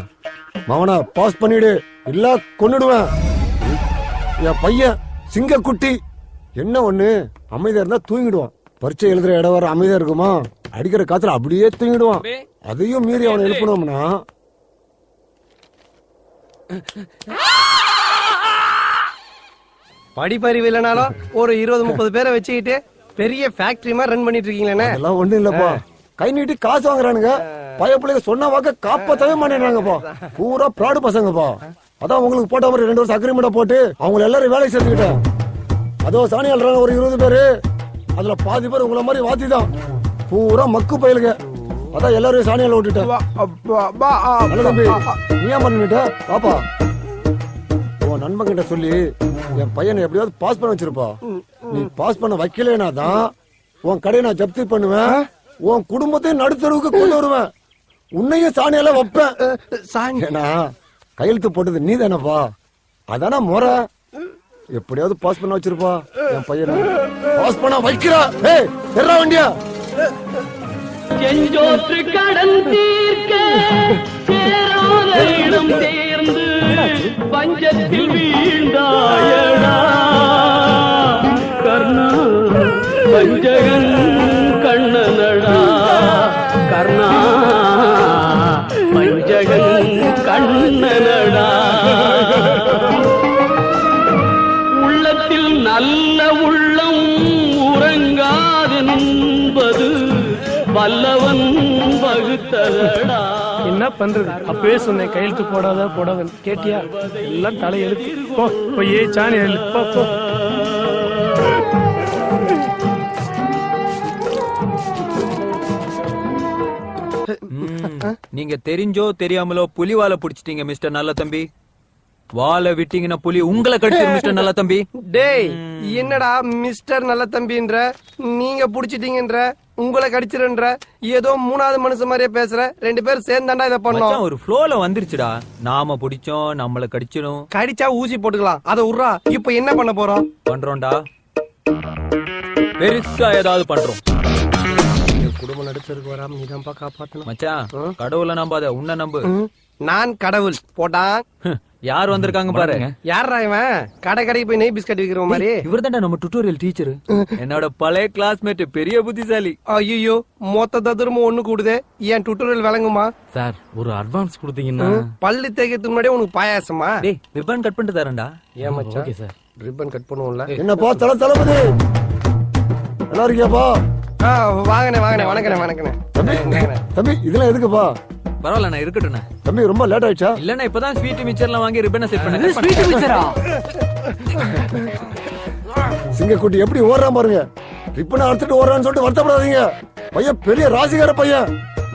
மவனா பாஸ் பண்ணிடு இல்ல கொன்னுடுவேன். என் பையன் சிங்கக்குட்டி. என்ன ஒண்ணு, அமைதியா இருந்தா தூங்கிடுவான். பரிச்சை எழுதுற இடம் வர அமைதியா இருக்குமா? அடிக்கிற காத்துல அப்படியே தூங்கிடுவான். அதையும் மீறி அவனை எழுப்பணும்னா படிப்பறிவு இல்லைனாலும் ஒரு 20-30 பேரை வச்சுக்கிட்டு பெரிய ஃபேக்டரி மாதிரி ரன் பண்ணிட்டு இருக்கீங்களே. அதெல்லாம் ஒண்ணும் இல்லப்பா. கை நீட்டி காசு வாங்குறானுங்க. பய பிள்ளைங்க சொன்ன வாக்க காப்பாத்தவே மாட்டேங்கிறாங்கப்பா. பூரா ப்ராடு பசங்கப்பா. அதான் உங்களுக்கு போட்ட மாதிரி 2 வருஷம் அக்ரிமெண்ட் போட்டு அவங்க எல்லாரும் வேலைக்கு சேர்த்துக்கிட்டேன். அதோ சாணி அல்றாங்க ஒரு 20 பேரு. அதுல பாதி பேர் உங்களை மாதிரி வாத்தி தான். பூரா மக்கு பயிலுங்க. அதான் எல்லாரும் சாணியால விட்டுட்டேன். தம்பி நீ ஏன் பண்ணிட்ட? பாப்பா உன் நண்பன் கிட்ட சொல்லி என் பையனை எப்படியாவது பாஸ் பண்ண வச்சிருப்பா. நீ பாஸ் பண்ண வைக்கலனா தான் உன் கடையை நான் ஜப்தி பண்ணுவேன். உன் குடும்பத்தையும் நடுத்தருவுக்கு கொண்டு வருவேன். உன்னையும் சாணியால வைப்பேன். ஏன்னா கையெழுத்து போட்டது நீ தானப்பா. அதான முறை. எப்படியாவது பாஸ் பண்ண வச்சிருப்பா என் பையனை. பாஸ் பண்ண வைக்கிறா. ஏய் எறா வண்டியா. செஞ்சோற்று கடன் தீர்க்க சேராத இடம் சேர்ந்து பஞ்சத்தில் வீழ்ந்தாயடா கர்ணா. பஞ்சகன் கண்ணனடா கர்ணா. பஞ்சகன் கண்ணனடா. உள்ளத்தில் நல்ல உள்ளம் உறங்காது என்பது வல்லவன் வகுத்ததடா. என்ன பண்றது? அப்பவே சொன்னேன் கையெழுத்து போடாத போடாத. கேட்டியா? எல்லாம் தலையெழுத்து. போய் சாணி எழுத்து. நீங்க தெரிஞ்சோ தெரியாமலோ புலிவால புடிச்சிட்டீங்க மிஸ்டர் நல்ல தம்பி. வாழை விட்டீங்கன்னா புலி உங்களை கடிச்சு மிஸ்டர் நல்ல தம்பி. டேய் என்னடா மிஸ்டர் நல்ல தம்பின்ற, நீங்க புடிச்சிட்டீங்கன்ற, உங்களை கடிச்சிருன்ற, ஏதோ மூணாவது மனுஷன் மாதிரியே பேசுற. 2 பேரும் சேர்ந்தாண்டா இதை பண்ணோம். ஒரு ஃப்ளோல வந்துருச்சுடா. நாம பிடிச்சோம், நம்மள கடிச்சிடும். கடிச்சா ஊசி போட்டுக்கலாம், அதை உர்றா. இப்ப என்ன பண்ண போறோம்? பண்றோம்டா, பெருசா ஏதாவது பண்றோம். குடும்பம் நடுத்தருக்கு வராம நீதான்ப்பா காப்பாத்தணும். மச்சான், கடவுளை நம்பாத, உன்னை நம்பு. நான் கடவுள் போட்டான். யார் வந்திருக்காங்க பாரு. யாரா இவன்? கடைக்கு போய் நெய் பிஸ்கட் விக்கிற மாதிரி. இவர்தான்டா நம்ம டுட்டோரியல் டீச்சர். என்னோட பழைய கிளாஸ்மேட், பெரிய புத்திசாலி. ஐயோ, மொத்த ததுரமும் ஒண்ணு கூடுதே. ஏன் டுட்டோரியல் விளங்குமா சார்? ஒரு அட்வான்ஸ் கொடுத்தீங்கன்னா பள்ளி தேய்க்கிறதுக்கு முன்னாடியே உனக்கு பாயாசமா? டேய், ரிப்பன் கட் பண்ணிட்டு தரேன்டா. ஏன் மச்சான்? ஓகே சார், ரிப்பன் கட் பண்ணுவோம்ல. என்னப்பா தளபதி, நல்லா இருக்கியாப்பா? வாங்கண்ணே வாங்கண்ணே. வணக்கண்ணே வணக்கண்ணே. தம்பி இதெல்லாம் எதுக்குப்பா? பரவாயில்ல, நான் இருக்கட்டும்ண்ணே. தம்பி ரொம்ப லேட் ஆயிடுச்சா? இல்லண்ணா, இப்பதான் ஸ்வீட் மிச்சர்லாம் வாங்கி ரிப்பனை செட் பண்ணேன். ஸ்வீட் மிச்சரா? சிங்கக்குட்டி எப்படி ஓடுறான் பாருங்க. ரிப்பனை அறுத்துட்டு ஓடுறான்னு சொல்லிட்டு வருத்தப்படாதீங்க. பையன் பெரிய ராசிகார பையன்.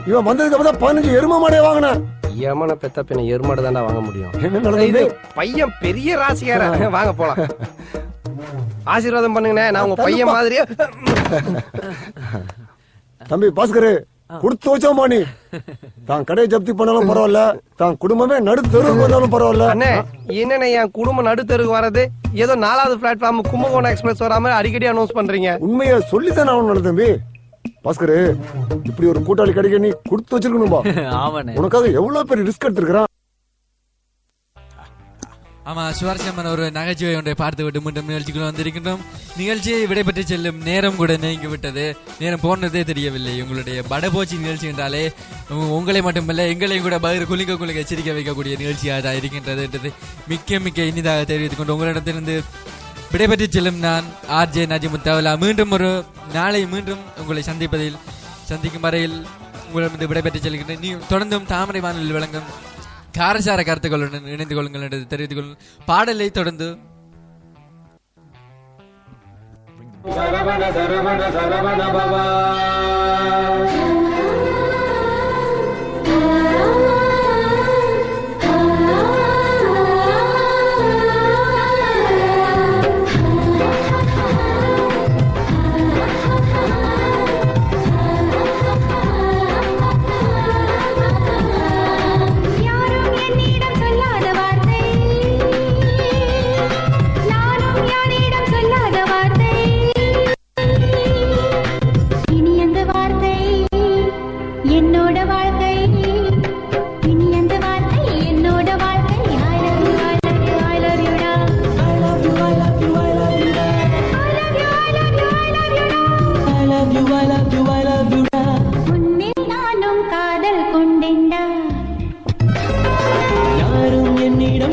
இவன் வந்ததுக்கு அப்புறம் 15 எரும மாடே வாங்கினேன். ஏமான பெத்த பின்ன எருமாடு தாண்டா வாங்க முடியும். என்ன நடந்தது? பையன் பெரிய ராசிகார. வாங்க போலாம். ஆசீர்வாதம் பண்ணுங்கண்ணே, நான் உங்க பையன் மாதிரியே. தம்பி பாஸ்கரு, கொடுத்து வச்சோமா நீ. தான் கடையை ஜப்தி பண்ணாலும் பரவாயில்ல, தான் குடும்பமே நடுத்தெருவுக்கு வந்தாலும் பரவாயில்ல. அண்ணே, என்னண்ணே என் குடும்பம் நடுத்தெருக்கு வர்றது? ஏதோ 4வது பிளாட்ஃபார்ம் கும்பகோணம் எக்ஸ்பிரஸ் வராம அடிக்கடி அனௌன்ஸ் பண்றீங்க. உண்மையை சொல்லித்தானே ஆகணும் தம்பி. பாஸ்கரு, இப்படி ஒரு கூட்டாளி கிடைக்க நீ கொடுத்து வச்சிருக்கணும்பா. உனக்காக எவ்வளவு பெரிய ரிஸ்க் எடுத்திருக்கிறான். ஆமா, சுவாரஸ்யமான ஒரு நகைச்சுவை ஒன்றை பார்த்து விட்டு மீண்டும் நிகழ்ச்சிக்குள்ள வந்திருக்கின்றோம். நிகழ்ச்சியை விடைபெற்று செல்லும் நேரம் கூட நீங்கி விட்டது. நேரம் போனதே தெரியவில்லை. உங்களுடைய படபோச்சி நிகழ்ச்சி என்றாலே உங்களை மட்டுமல்ல எங்களையும் கூட பகிர் குளிக்க சிரிக்க வைக்கக்கூடிய நிகழ்ச்சியாக தான் இருக்கின்றது என்றது மிக்க இனிதாக தெரிவித்துக் கொண்டு உங்களிடத்திலிருந்து விடைபெற்று செல்லும் நான் RJ நஜிமுத்தாவுலா. மீண்டும் ஒரு நாளை மீண்டும் உங்களை சந்திக்கும் வரையில் உங்களிடம் விடைபெற்று செல்கின்றேன். நீ தொடர்ந்தும் தாமரை வானொலியில் வழங்கும் காரசார கருத்துக்களுடன் இணைந்து கொள்ளுங்கள் என்று தெரிவித்துக் கொள்ளுங்கள். பாடலை தொடர்ந்து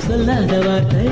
சொல்லாத வார்த்தை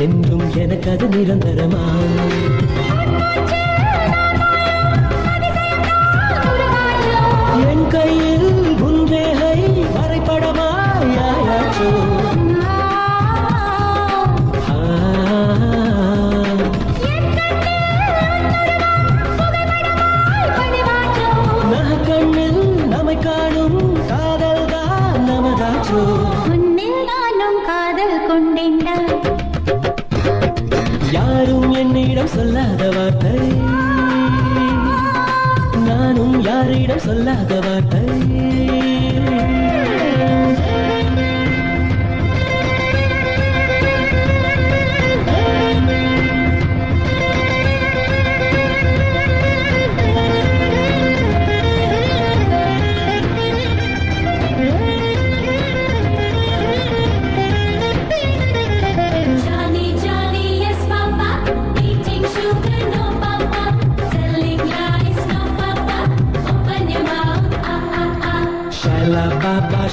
என்றும் எனக்கு அது நிரந்தரமா என் கையில் உன்வேலை வரைபடமாயாச்சோ கண்ணில் நம்மை காணும் காதல் தான் நமதாச்சோ உன்னில் நானும் காதல் கொண்டேன்டா யாரும் என்னிடம் சொல்லாத வார்த்தை நானும் யாரிடம் சொல்லாத வார்த்தை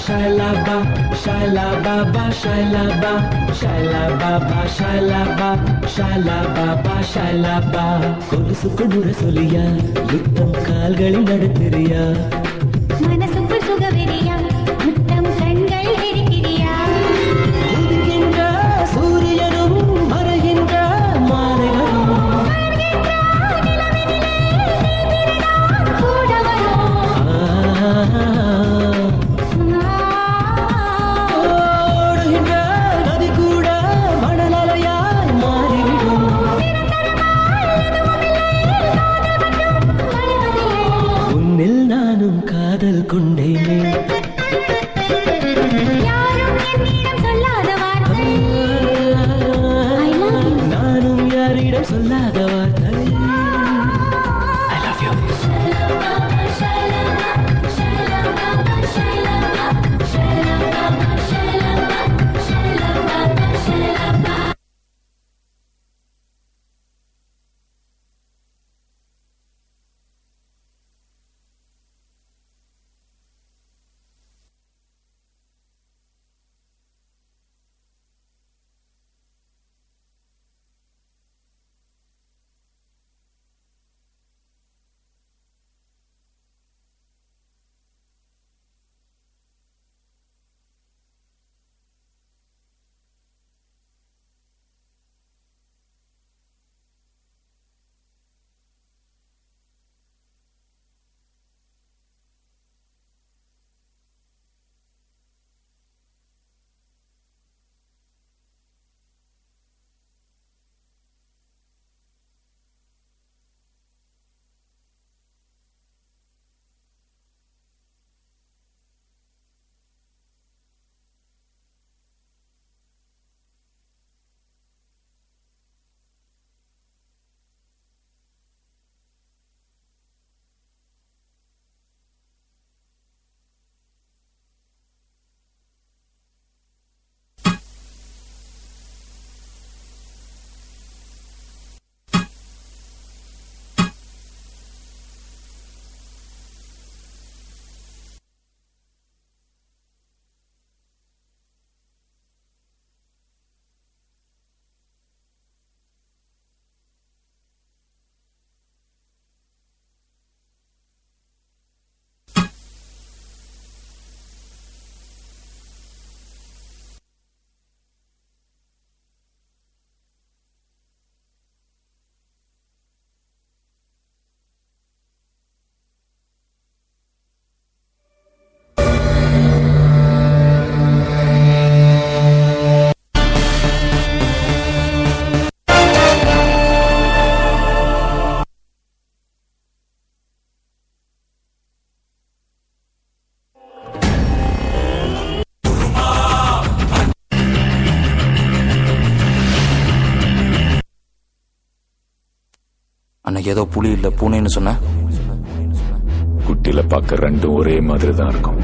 ஷைலாபா ஷைலாபா ஷைலாபா ஷைலாபா ஷைலாபா ஷைலாபா ஷைலாபா கொலுசுக்குள் முரசொலியா யுத்தம் கால்களில் நடத்துறியா மனசுக்குள் சுகவெறியா முத்தம் கண்கள் இருக்கிறியா உதிக்கின்ற சூரியனும் மறைகின்ற மாலைகளும் கூட வரும் ஓடுகின்ற நதி கூட மணலலையாய் மாறிவிடும் உன்னில் நானும் காதல் கொண்டேனே யாரும் என்னிடம் சொல்லாத வார்த்தை நானும் யாரிடம் சொல்லாத வார்த்தை I love you. அன்னைக்கு ஏதோ புலி இல்ல பூனைன்னு சொன்ன குட்டில பார்க்க ரெண்டும் ஒரே மாதிரி தான் இருக்கும்.